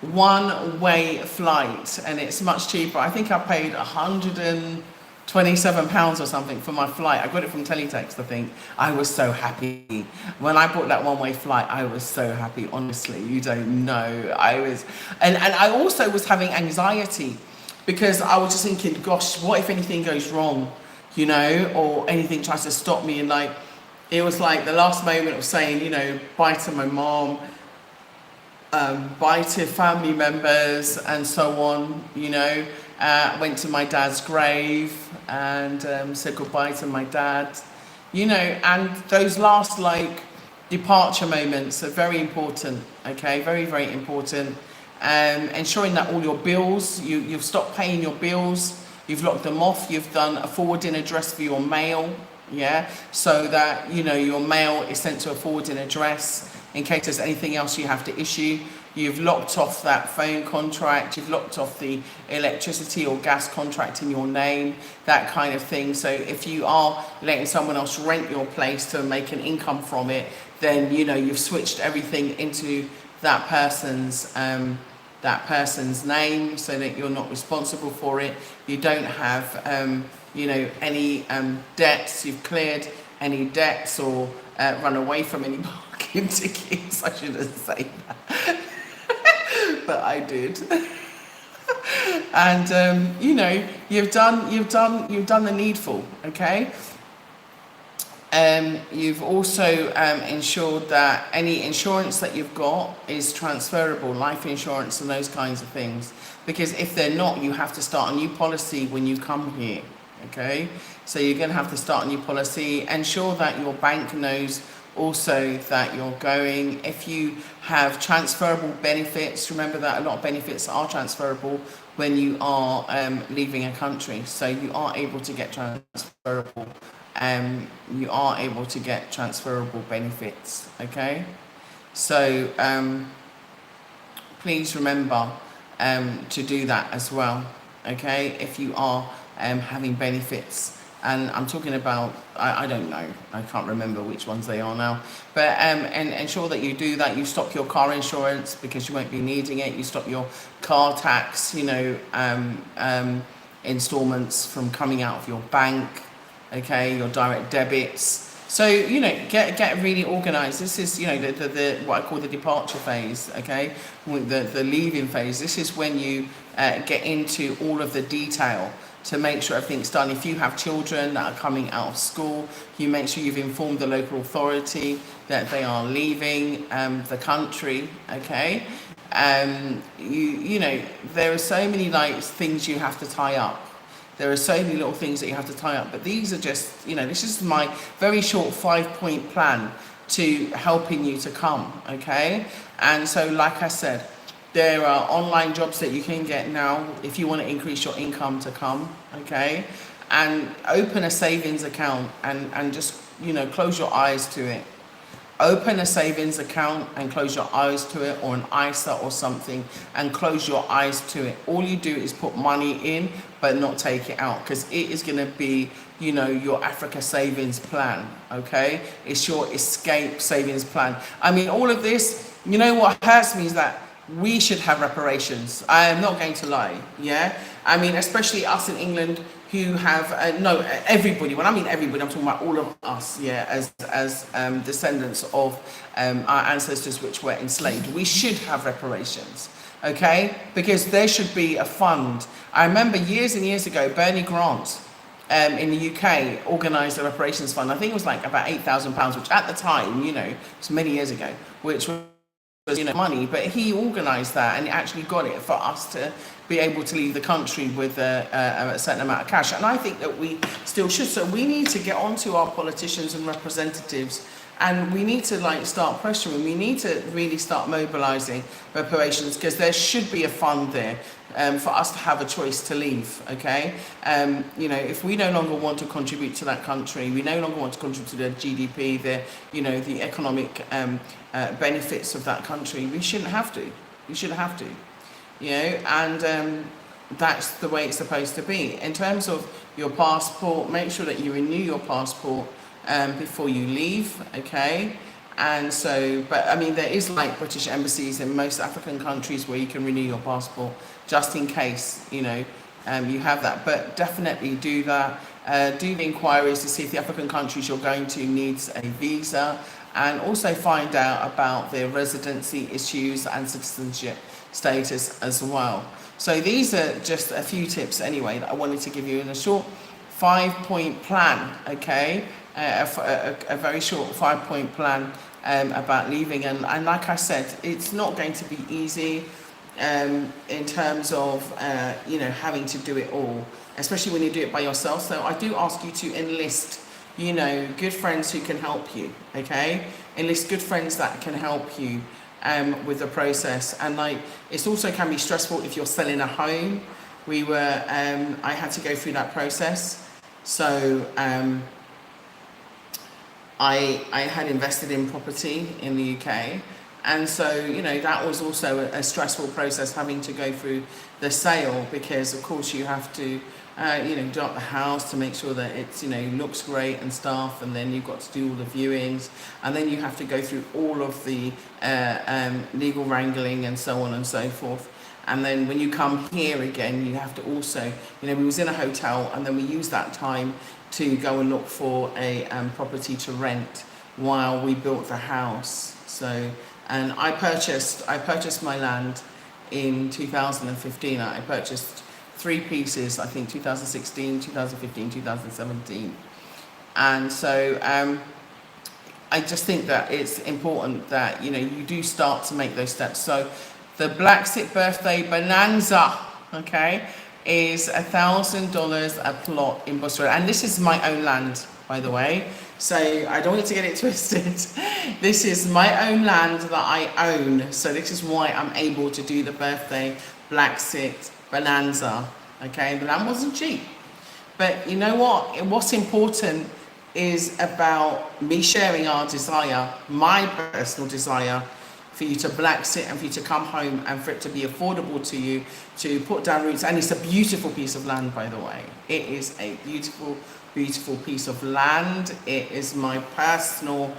one-way flight, and it's much cheaper. I think I paid £127 or something for my flight. I got it from Teletext, I think. I was so happy when I bought that one-way flight. I was so happy, honestly. You don't know. And I also was having anxiety, because I was just thinking, gosh, what if anything goes wrong, or anything tries to stop me? And like, it was like the last moment of saying, bye to my mom, bye to family members, and so on. Went to my dad's grave and said goodbye to my dad. And those last like departure moments are very important. Okay, very, very important. Ensuring that all your bills, you've stopped paying your bills, you've locked them off, you've done a forwarding address for your mail, so that your mail is sent to a forwarding address in case there's anything else you have to issue. You've locked off that phone contract, you've locked off the electricity or gas contract in your name, that kind of thing. So if you are letting someone else rent your place to make an income from it, then you've switched everything into that person's name, so that you're not responsible for it. You don't have any debts. You've cleared any debts or run away from any parking tickets. I shouldn't say that, but I did. And you've done the needful. Okay. You've also ensured that any insurance that you've got is transferable, life insurance and those kinds of things. Because if they're not, you have to start a new policy when you come here. Okay, so you're going to have to start a new policy. Ensure that your bank knows also that you're going. If you have transferable benefits, remember that a lot of benefits are transferable when you are leaving a country. So you are able to get transferable. Benefits. Okay, so please remember to do that as well. Okay, if you are having benefits, and I'm talking about, I don't know, I can't remember which ones they are now, but and ensure that you do that. You stop your car insurance because you won't be needing it. You stop your car tax, installments from coming out of your bank. Okay, your direct debits. So get really organized. This is the what I call the departure phase. Okay, the leaving phase. This is when you get into all of the detail to make sure everything's done. If you have children that are coming out of school, you make sure you've informed the local authority that they are leaving the country. Okay, there are so many things you have to tie up. There are so many little things that you have to tie up, but these are just, this is my very short 5-point plan to helping you to come, okay? And so, like I said, there are online jobs that you can get now if you want to increase your income to come, okay? And open a savings account and just, close your eyes to it. Open a savings account and close your eyes to it, or an ISA or something, and close your eyes to it. All you do is put money in but not take it out, because it is going to be, your Africa savings plan, okay? It's your escape savings plan. I mean, all of this, what hurts me is that we should have reparations. I am not going to lie, yeah? I mean, especially us in England who have, everybody, when I mean everybody, I'm talking about all of us, yeah, as descendants of our ancestors which were enslaved. We should have reparations, okay? Because there should be a fund. I remember years and years ago, Bernie Grant in the UK organised a reparations fund. I think it was like about £8,000, which at the time, it was many years ago, which was money, but he organised that and actually got it for us to be able to leave the country with a certain amount of cash. And I think that we still should. So we need to get onto our politicians and representatives, and we need to start pressuring. We need to really start mobilising reparations, because there should be a fund there for us to have a choice to leave, okay? If we no longer want to contribute to that country, we no longer want to contribute to the GDP, the economic benefits of that country, we shouldn't have to. We shouldn't have to, and that's the way it's supposed to be. In terms of your passport, make sure that you renew your passport before you leave, okay? And so, but I mean, there is like British embassies in most African countries where you can renew your passport just in case, you have that. But definitely do that. Do the inquiries to see if the African countries you're going to needs a visa, and also find out about their residency issues and citizenship status as well. So these are just a few tips anyway that I wanted to give you in a short 5-point plan, okay? A very short 5-point plan about leaving. And like I said, it's not going to be easy in terms of, having to do it all, especially when you do it by yourself. So I do ask you to enlist, good friends who can help you, okay? Enlist good friends that can help you with the process. And like, it's also can be stressful if you're selling a home. I had to go through that process. So I had invested in property in the UK. And so, that was also a stressful process, having to go through the sale, because of course you have to, do up the house to make sure that it's, looks great and stuff. And then you've got to do all the viewings, and then you have to go through all of the legal wrangling and so on and so forth. And then when you come here again, you have to also, we was in a hotel, and then we used that time to go and look for a property to rent while we built the house. So, and I purchased my land in 2015. I purchased 3 pieces, I think 2016, 2015, 2017. And so I just think that it's important that, you do start to make those steps. So the BlaXit birthday bonanza, okay, is $1,000 a plot in Boston. And this is my own land, by the way. So I don't want you to get it twisted. This is my own land that I own. So this is why I'm able to do the birthday BlaXit bonanza. Okay, the land wasn't cheap. But you know what? What's important is about me sharing our desire, my personal desire, for you to BlaXit and for you to come home and for it to be affordable to you, to put down roots. And it's a beautiful piece of land, by the way. It is a beautiful, beautiful piece of land. It is my personal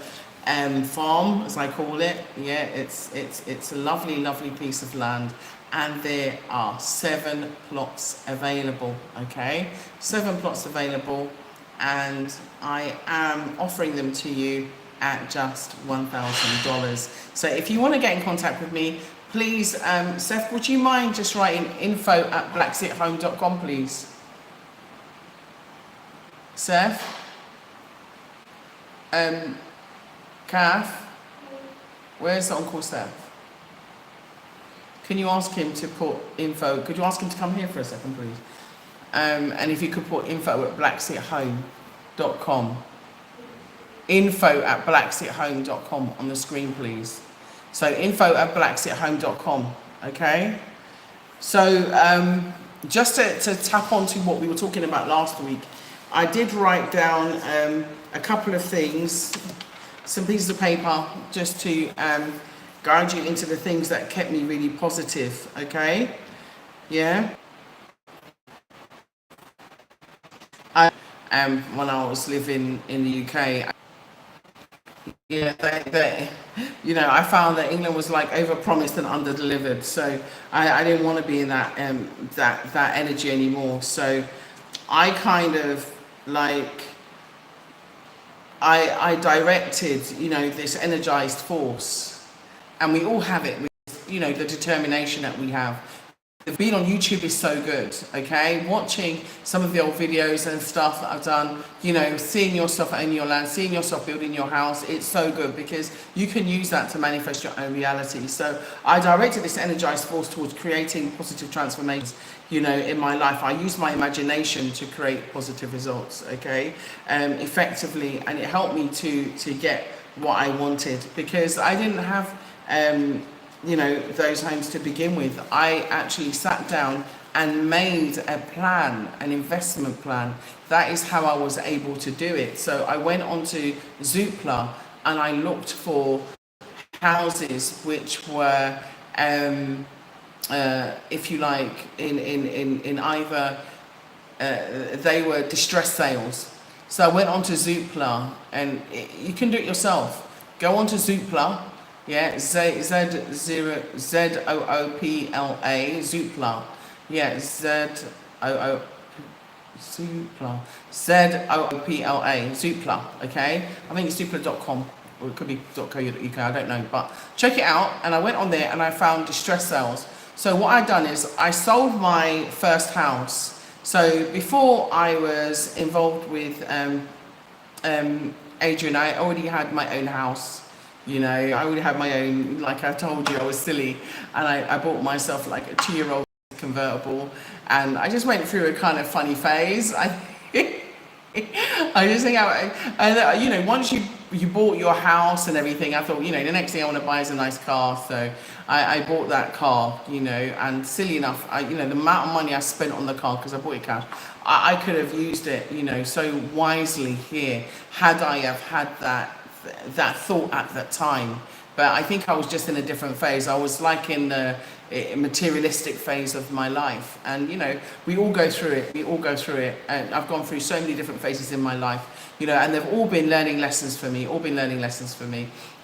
farm, as I call it. Yeah, it's a lovely, lovely piece of land. And there are 7 plots available, okay? 7 plots available, and I am offering them to you at just $1,000. So if you want to get in contact with me, please, Seth, would you mind just writing info@blaxithome.com, please? Seth? Kath? Where's Uncle Seth? Can you ask him to put info? Could you ask him to come here for a second, please? And if you could put info@blaxithome.com. info@blaxithome.com on the screen, please. So info@blaxithome.com, okay? So just to tap onto what we were talking about last week, I did write down a couple of things, some pieces of paper, just to guide you into the things that kept me really positive, okay? Yeah? When I was living in the UK, yeah, I found that England was like over-promised and under-delivered. So I didn't want to be in that that energy anymore. So I kind of like I directed, this energized force, and we all have it. The determination that we have. The being on YouTube is so good, okay? Watching some of the old videos and stuff that I've done, seeing yourself owning your land, seeing yourself building your house, it's so good because you can use that to manifest your own reality. So I directed this energized force towards creating positive transformations, in my life. I used my imagination to create positive results, okay? Effectively, and it helped me to get what I wanted, because I didn't have those homes to begin with. I actually sat down and made a plan, an investment plan. That is how I was able to do it. So I went onto Zoopla and I looked for houses which were if you like, in either they were distress sales. So I went onto Zoopla, and you can do it yourself. Go onto Zoopla, yeah, Zoopla, Zoopla, yeah, Zoo Zoopla, Zoopla, Zoopla, okay? I think it's zoopla.com, or it could be .co.uk, I don't know, but check it out. And I went on there and I found distress sales. So what I'd done is I sold my first house. So before I was involved with Adrian, I already had my own house. You know, I already had my own, like I told you, I was silly. And I bought myself like a 2-year-old convertible. And I just went through a kind of funny phase. I just think, you know, once you bought your house and everything, I thought, you know, the next thing I want to buy is a nice car. So I bought that car, you know, and silly enough, you know, the amount of money I spent on the car, because I bought it cash, I could have used it, you know, so wisely here, had I have had that thought at that time. But I think I was just in a different phase. I was like in the materialistic phase of my life. And, you know, we all go through it. We all go through it. And I've gone through so many different phases in my life, you know, and they've all been learning lessons for me,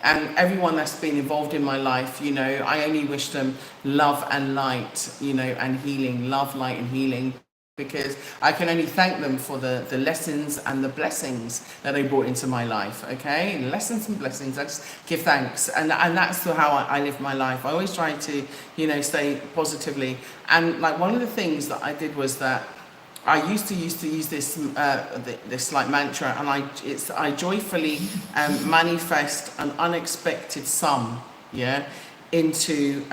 And everyone that's been involved in my life, you know, I only wish them love and light, you know, and healing, love, light and healing. Because I can only thank them for the lessons and the blessings that they brought into my life, okay? Lessons and blessings, I just give thanks. And that's how I live my life. I always try to, you know, stay positively. And like one of the things that I did was that I used to use this this like mantra, and I joyfully manifest an unexpected sum, yeah, into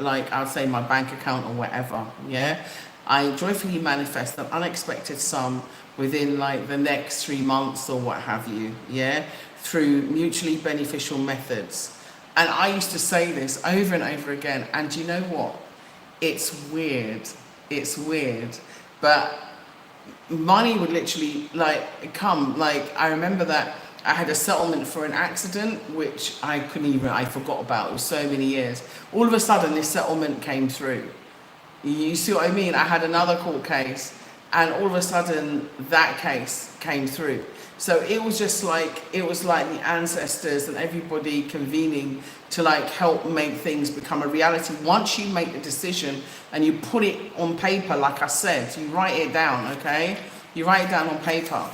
like I'll say my bank account or whatever, yeah. I joyfully manifest an unexpected sum within like the next 3 months or what have you, yeah, through mutually beneficial methods. And I used to say this over and over again, and you know what? It's weird, but money would literally like come. Like I remember that I had a settlement for an accident, which I forgot about. It was so many years. All of a sudden this settlement came through. You see what I mean? I had another court case, and all of a sudden that case came through. So it was just like, it was like the ancestors and everybody convening to like help make things become a reality. Once you make the decision and you put it on paper, like I said, you write it down, okay? You write it down on paper,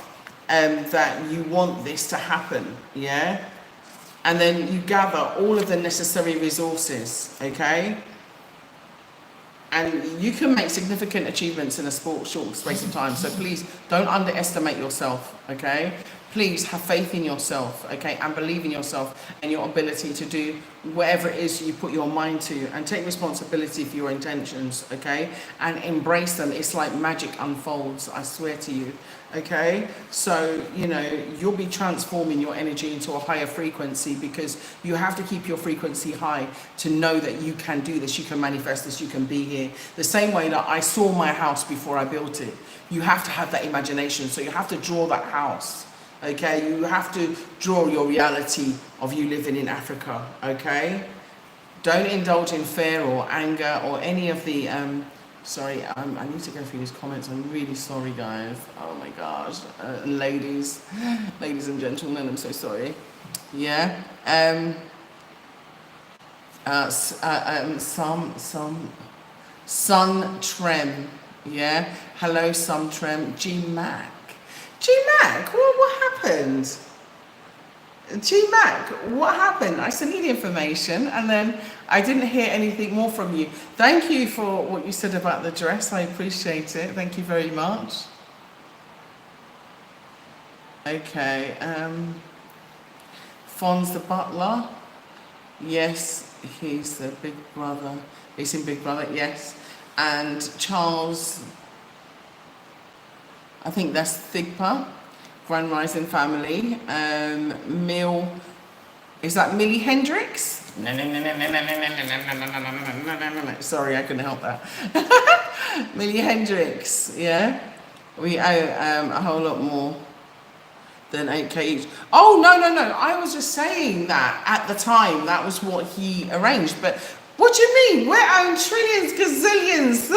that you want this to happen, yeah? And then you gather all of the necessary resources, okay? And you can make significant achievements in a short space of time. So please don't underestimate yourself, okay? Please have faith in yourself, okay? And believe in yourself and your ability to do whatever it is you put your mind to, and take responsibility for your intentions, okay? And embrace them. It's like magic unfolds, I swear to you, okay? So, you know, you'll be transforming your energy into a higher frequency, because you have to keep your frequency high to know that you can do this, you can manifest this, you can be here. The same way that I saw my house before I built it. You have to have that imagination, so you have to draw that house. Okay, you have to draw your reality of you living in Africa, okay? Don't indulge in fear or anger or any of the, sorry, I need to go through these comments. I'm really sorry, guys. Oh my gosh. Ladies and gentlemen, I'm so sorry. Yeah. Sun Trem, yeah? Hello, Sun Trem. G-Mac. G-Mac, what happened? G-Mac, what happened? I sent you the information and then I didn't hear anything more from you. Thank you for what you said about the dress. I appreciate it. Thank you very much. Okay. Fonz the butler. Yes, he's the big brother. He's in Big Brother, yes. And Charles, I think that's Thigpa, Grand Rising Family. Mill, is that Millie Hendricks? Sorry, I couldn't help that. Millie Hendricks, yeah. We owe a whole lot more than 8K each. Oh, no. I was just saying that at the time, that was what he arranged. But What do you mean? We're own trillions, gazillions.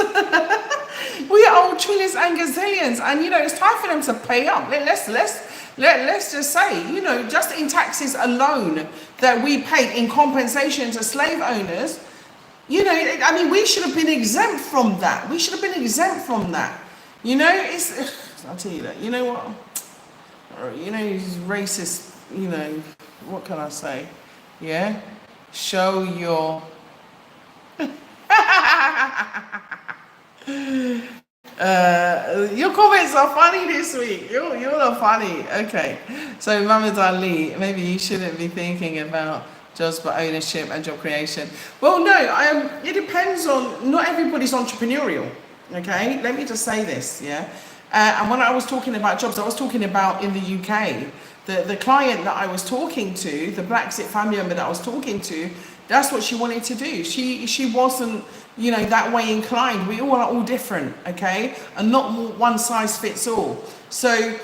We own trillions and gazillions, and it's time for them to pay up. Let's just say, just in taxes alone that we paid in compensation to slave owners. I mean, we should have been exempt from that. We should have been exempt from that. I'll tell you that. You know what? He's racist. What can I say? Yeah, show your. Your comments are funny this week. You're not funny. Okay. So Muhammad Ali, maybe you shouldn't be thinking about jobs but ownership and job creation. Well, no, it depends on, not everybody's entrepreneurial. Okay, let me just say this, yeah. And when I was talking about jobs, I was talking about in the UK. The client that I was talking to, the BlaXit family member that I was talking to, that's what she wanted to do. She wasn't, that way inclined. We all are all different, okay? And not one size fits all. So,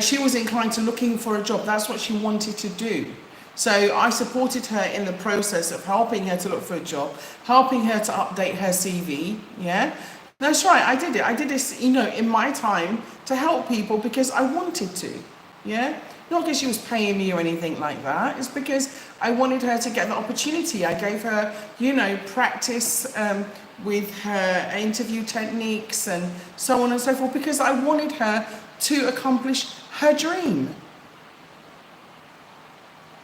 she was inclined to looking for a job. That's what she wanted to do. So I supported her in the process of helping her to look for a job, helping her to update her CV, yeah? That's right, I did it. I did this, in my time to help people because I wanted to, yeah? Not because she was paying me or anything like that. It's because I wanted her to get the opportunity. I gave her, practice with her interview techniques and so on and so forth because I wanted her to accomplish her dream.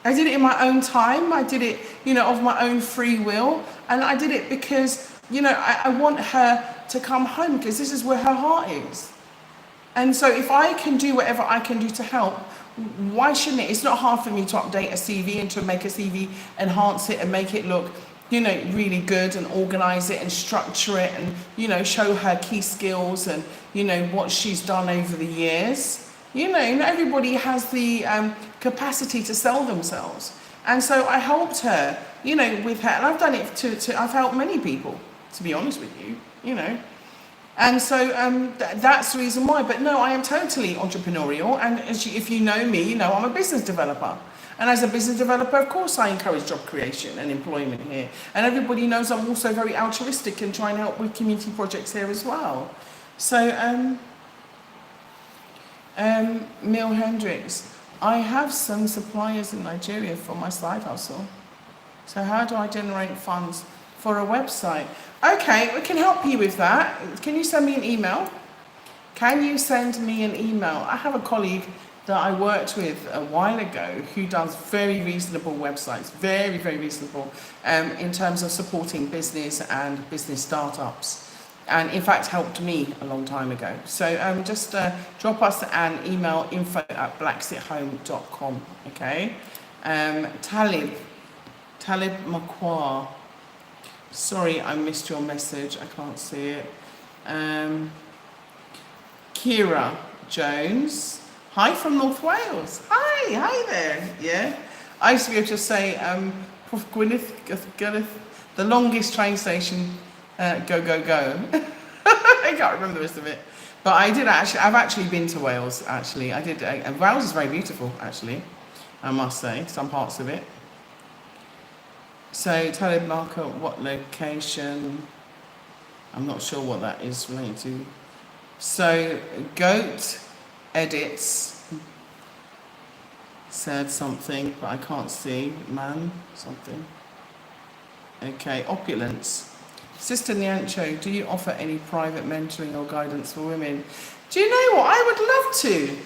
I did it in my own time. I did it, of my own free will. And I did it because, I want her to come home because this is where her heart is. And so if I can do whatever I can do to help, why shouldn't it? It's not hard for me to update a CV and to make a CV, enhance it and make it look, really good and organize it and structure it and, show her key skills and, what she's done over the years. Not everybody has the capacity to sell themselves. And so I helped her, with her, and I've done it I've helped many people, to be honest with you, And so that's the reason why. But no, I am totally entrepreneurial. And if you know me, I'm a business developer. And as a business developer, of course, I encourage job creation and employment here. And everybody knows I'm also very altruistic and try and help with community projects here as well. So, Neil Hendricks, I have some suppliers in Nigeria for my side hustle. So how do I generate funds for a website? Okay, we can help you with that. Can you send me an email? Can you send me an email? I have a colleague that I worked with a while ago who does very reasonable websites, very, very reasonable in terms of supporting business and business startups. And in fact helped me a long time ago. So just drop us an email, info@blaxithome.com, okay? Talib Makwar. Sorry, I missed your message. I can't see it. Kira Jones. Hi from North Wales. Hi there. Yeah. I used to be able to say, Prof. Gwyneth, the longest train station, go, go, go. I can't remember the rest of it. But I've actually been to Wales, actually. I did, and Wales is very beautiful, actually, I must say, some parts of it. So, Talib Marker, what location? I'm not sure what that is related to. So, Goat Edits said something, but I can't see. Man, something. Okay, Opulence. Sister Nyancho, do you offer any private mentoring or guidance for women? Do you know what? I would love to.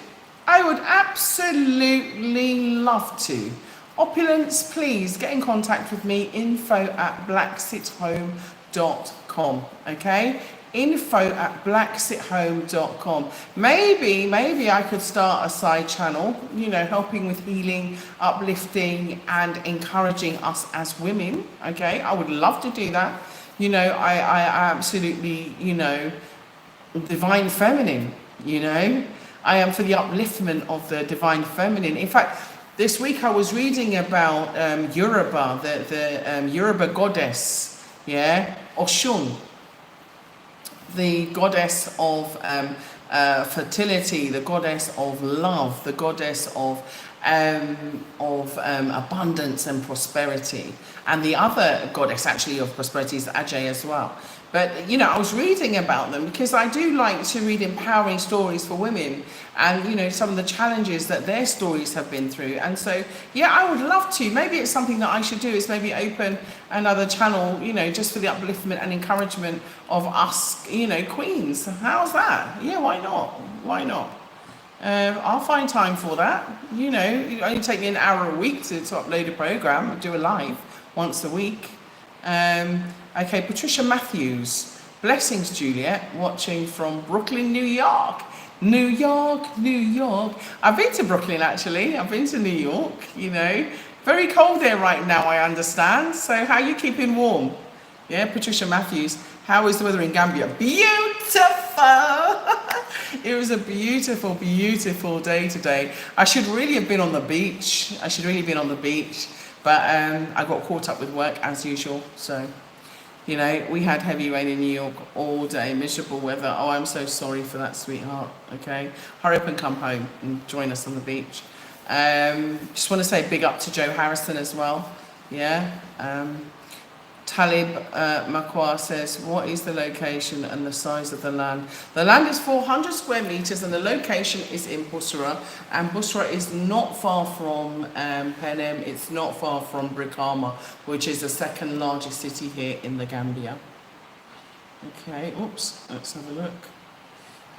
I would absolutely love to. Opulence, please get in contact with me, info@blaxithome.com, okay? info@blaxithome.com. Maybe I could start a side channel, helping with healing, uplifting, and encouraging us as women, okay? I would love to do that. I absolutely, divine feminine, I am for the upliftment of the divine feminine. In fact, this week I was reading about Yoruba, the Yoruba goddess, Oshun, the goddess of fertility, the goddess of love, the goddess of abundance and prosperity. And the other goddess actually of prosperity is Ajay as well. But, you know, I was reading about them because I do like to read empowering stories for women and, you know, some of the challenges that their stories have been through. And so, yeah, I would love to. Maybe it's something that I should do is maybe open another channel, you know, just for the upliftment and encouragement of us, you know, queens. How's that? Yeah, why not? Why not? I'll find time for that. You know, it only take me an hour a week to upload a program, do a live once a week. Okay, Patricia Matthews. Blessings, Juliet, watching from Brooklyn, New York. New York, New York. I've been to Brooklyn, actually. I've been to New York, you know. Very cold there right now, I understand. So how are you keeping warm? Yeah, Patricia Matthews. How is the weather in Gambia? Beautiful! It was a beautiful, beautiful day today. I should really have been on the beach. But I got caught up with work as usual. So, you know, we had heavy rain in New York all day, miserable weather. Oh, I'm so sorry for that, sweetheart. Okay, hurry up and come home and join us on the beach. Just want to say big up to Joe Harrison as well. Yeah. Talib Makwa says, what is the location and the size of the land? The land is 400 square meters and the location is in Bussorah. And Bussorah is not far from Penem. It's not far from Brikama, which is the second largest city here in the Gambia. Okay, oops, let's have a look.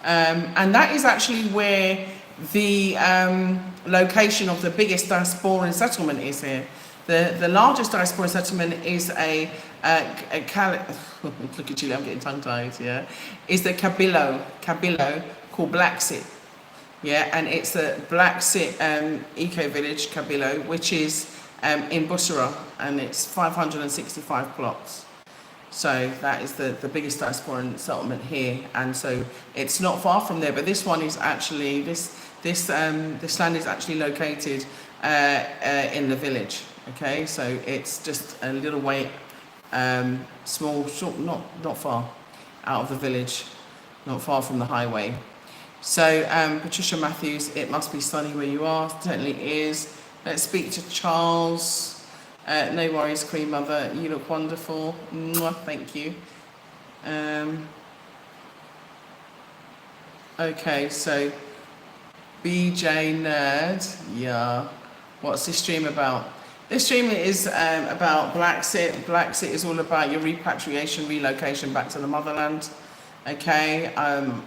And that is actually where the location of the biggest diasporan settlement is here. The largest diaspora settlement is a look at you, I'm getting tongue-tied, yeah, is the Kabilo called BlaXit, yeah, and it's the BlaXit eco-village, Kabilo, which is in Bussorah, and it's 565 plots. So that is the biggest diasporan settlement here, and so it's not far from there, but this one is actually, this land is actually located in the village. Okay, so it's just a little way, small, short, not far out of the village, not far from the highway. So, Patricia Matthews, it must be sunny where you are. Certainly is. Let's speak to Charles. No worries, Queen Mother. You look wonderful. Mwah, thank you. Okay, so BJ Nerd. Yeah. What's this stream about? This stream is about BlaXit. BlaXit is all about your repatriation, relocation back to the motherland. Okay,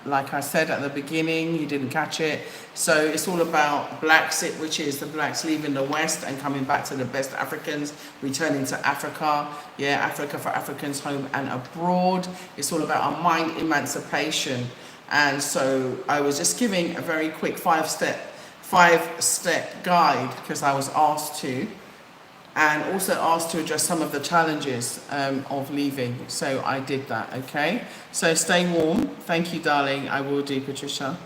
like I said at the beginning, you didn't catch it. So it's all about BlaXit, which is the blacks leaving the West and coming back to the best Africans, returning to Africa. Yeah, Africa for Africans, home and abroad. It's all about our mind emancipation. And so I was just giving a very quick five-step guide because I was asked to. And also asked to address some of the challenges of leaving. So I did that, okay? So stay warm. Thank you, darling. I will do, Patricia.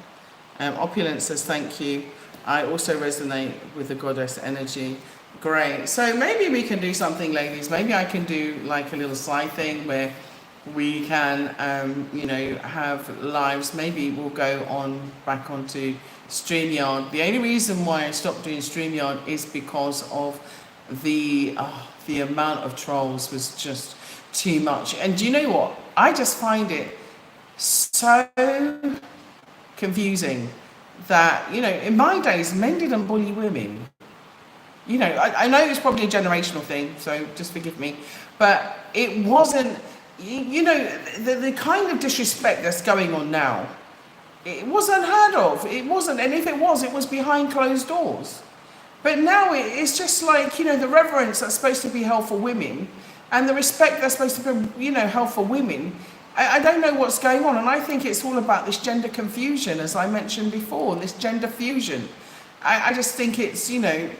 Opulence says thank you. I also resonate with the goddess energy. Great. So maybe we can do something, ladies. Maybe I can do like a little side thing where we can, you know, have lives. Maybe we'll go on back onto StreamYard. The only reason why I stopped doing StreamYard is because of the amount of trolls was just too much. And do you know what? I just find it so confusing that, you know, in my days, men didn't bully women. You know, I know it's probably a generational thing, so just forgive me. But it wasn't, you know, the kind of disrespect that's going on now, it was unheard of. It wasn't, and if it was behind closed doors. But now it's just like, you know, the reverence that's supposed to be held for women and the respect that's supposed to be, you know, held for women. I don't know what's going on. And I think it's all about this gender confusion, as I mentioned before, this gender fusion. I just think it's, you know,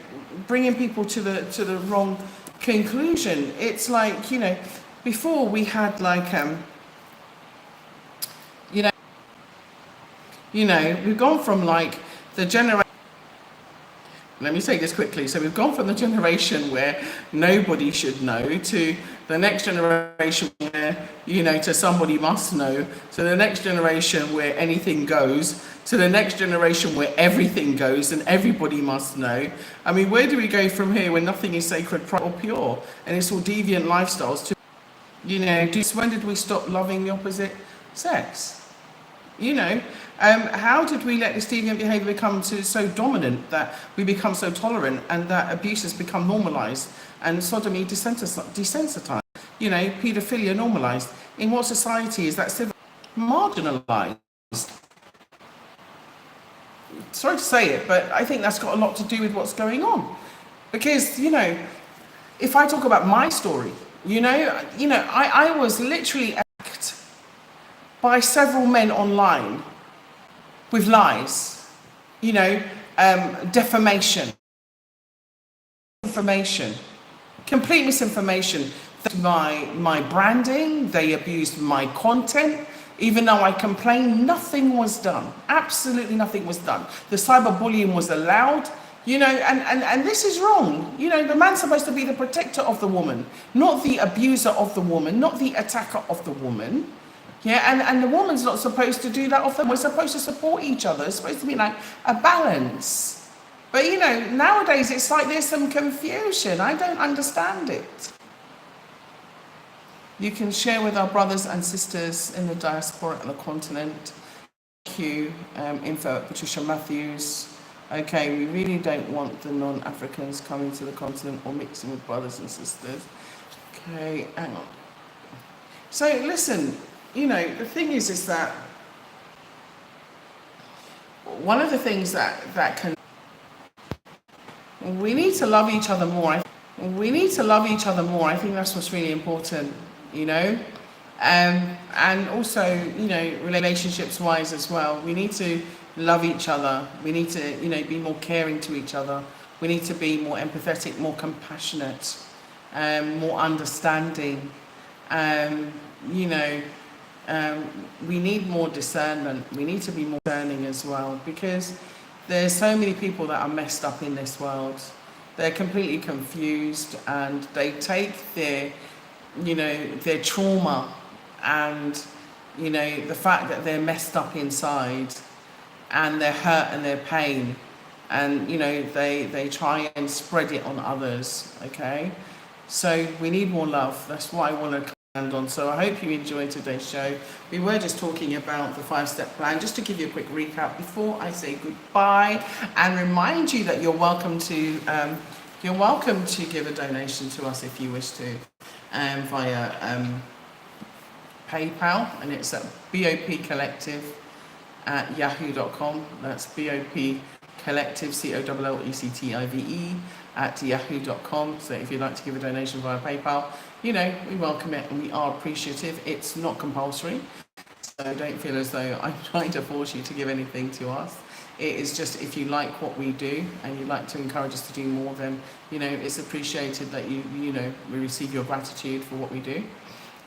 bringing people to the wrong conclusion. It's like, you know, before we had like, you know, we've gone from like the generation. let me say this quickly. So we've gone from the generation where nobody should know to the next generation where, to somebody must know, to the next generation where anything goes, to the next generation where everything goes and everybody must know. I mean, where do we go from here when nothing is sacred, or pure, and it's all deviant lifestyles? When did we stop loving the opposite sex? How did we let this deviant behaviour become so dominant that we become so tolerant and that abuse has become normalised and sodomy desensitized? Paedophilia normalised. In what society is that marginalised? Sorry to say it, but I think that's got a lot to do with what's going on. Because, if I talk about my story, I was literally attacked by several men online with lies, defamation, information, complete misinformation. My branding, they abused my content. Even though I complained, nothing was done. Absolutely nothing was done. The cyberbullying was allowed, and this is wrong. The man's supposed to be the protector of the woman, not the abuser of the woman, not the attacker of the woman. Yeah, and the woman's not supposed to do that of them. We're supposed to support each other. It's supposed to be like a balance. But nowadays it's like there's some confusion. I don't understand it. You can share with our brothers and sisters in the diaspora and the continent. Thank you, info at Patricia Matthews. Okay, we really don't want the non-Africans coming to the continent or mixing with brothers and sisters. Okay, hang on. So listen, the thing is that one of the things that can, we need to love each other more. We need to love each other more. I think that's what's really important. And also, relationships wise as well. We need to love each other. We need to, be more caring to each other. We need to be more empathetic, more compassionate, more understanding. We need more discernment. We need to be more discerning as well, because there's so many people that are messed up in this world. They're completely confused, and they take their trauma and, the fact that they're messed up inside and their hurt and their pain, and, they try and spread it on others, okay? So we need more love. That's what I want to land on. So I hope you enjoyed today's show. We were just talking about the 5-step plan, just to give you a quick recap before I say goodbye and remind you that you're welcome to give a donation to us if you wish to, via PayPal, and it's at bopcollective@yahoo.com. That's BOP Collective, COLLECTIVE @yahoo.com. So if you'd like to give a donation via PayPal, we welcome it and we are appreciative. It's not compulsory, so don't feel as though I'm trying to force you to give anything to us. It is just, if you like what we do and you'd like to encourage us to do more, then it's appreciated that we receive your gratitude for what we do.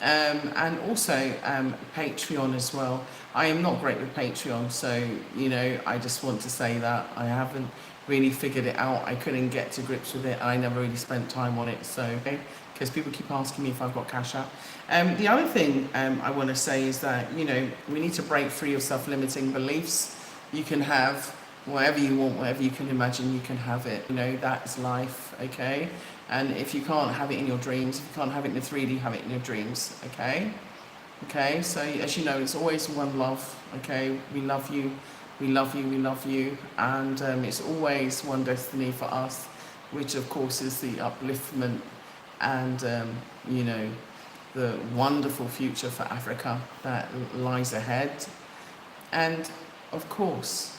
And also Patreon as well. I am not great with Patreon, so I just want to say that I haven't really figured it out. I couldn't get to grips with it. I never really spent time on it, so because people keep asking me if I've got Cash App. The other thing I want to say is that we need to break free of self-limiting beliefs. You can have whatever you want, whatever you can imagine, you can have it. That's life, okay? And if you can't have it in your dreams, if you can't have it in the 3D, have it in your dreams, okay? Okay, so as you know, it's always one love, okay? We love you, we love you, we love you. And it's always one destiny for us, which of course is the upliftment and, the wonderful future for Africa that lies ahead. And of course,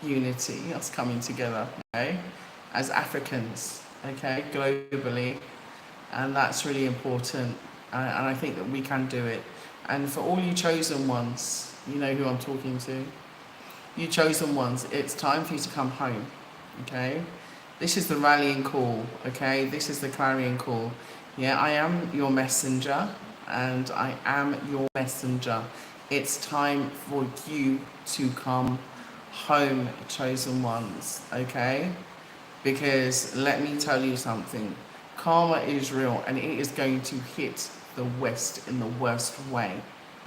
unity, us coming together, okay, as Africans, okay, globally, and that's really important, and I think that we can do it. And for all you chosen ones, you know who I'm talking to, you chosen ones, it's time for you to come home, okay? This is the rallying call, okay? This is the clarion call. Yeah, I am your messenger, and I am your messenger. It's time for you to come home, chosen ones, okay? Because let me tell you something, karma is real and it is going to hit the West in the worst way,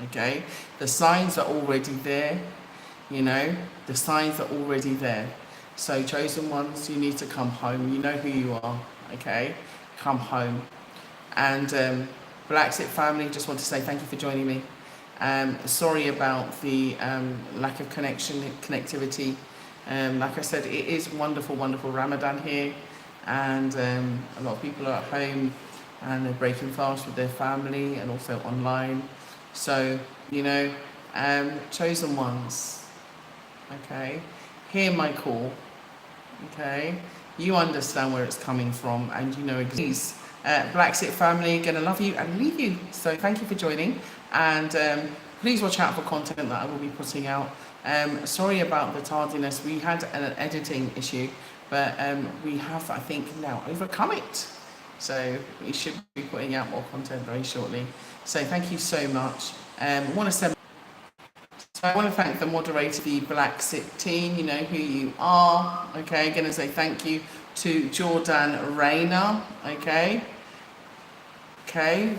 okay? The signs are already there, you know, the signs are already there. So chosen ones, you need to come home. You know who you are, okay? Come home. And BlaXit family, just want to say thank you for joining me. Sorry about the lack of connectivity. Like I said, it is wonderful, wonderful Ramadan here, and a lot of people are at home and they're breaking fast with their family and also online. So, you know, chosen ones, okay, hear my call, okay, you understand where it's coming from, and you know, please, BlaXit family, gonna love you and leave you. So thank you for joining, and please watch out for content that I will be putting out. Sorry about the tardiness. We had an editing issue, but we have, I think, now overcome it. So we should be putting out more content very shortly. So thank you so much. I want to thank the moderator, the BlaXit team. You know who you are. Okay, going to say thank you to Jordan Rayner. Okay.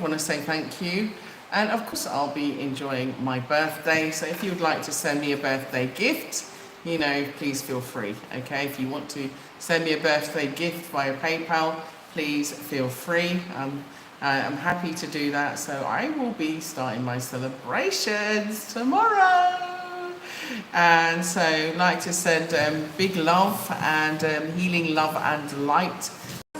Want to say thank you. And of course, I'll be enjoying my birthday. So if you'd like to send me a birthday gift, you know, please feel free. Okay, if you want to send me a birthday gift via PayPal, please feel free. I'm happy to do that. So I will be starting my celebrations tomorrow. And so I'd like to send big love and healing love and light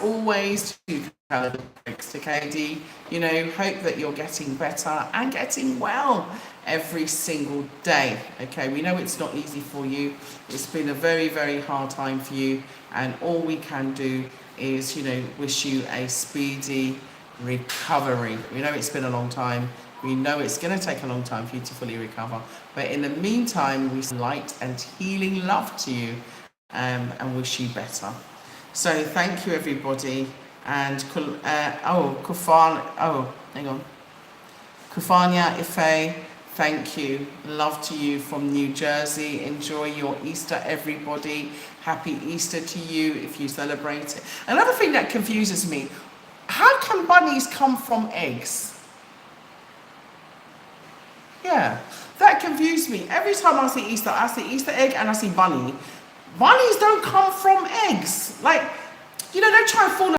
always to the breaks to KD. You know, hope that you're getting better and getting well every single day. Okay, we know it's not easy for you. It's been a very, very hard time for you, and all we can do is, you know, wish you a speedy recovery. We know it's been a long time. We know it's going to take a long time for you to fully recover. But in the meantime, we send light and healing love to you, and wish you better. So thank you, everybody. And Kufania Ife, thank you. Love to you from New Jersey. Enjoy your Easter, everybody. Happy Easter to you if you celebrate it. Another thing that confuses me, how can bunnies come from eggs? Yeah, that confused me. Every time I see Easter egg and I see bunny. Bunnies don't come from eggs. Like, you know, they try and fall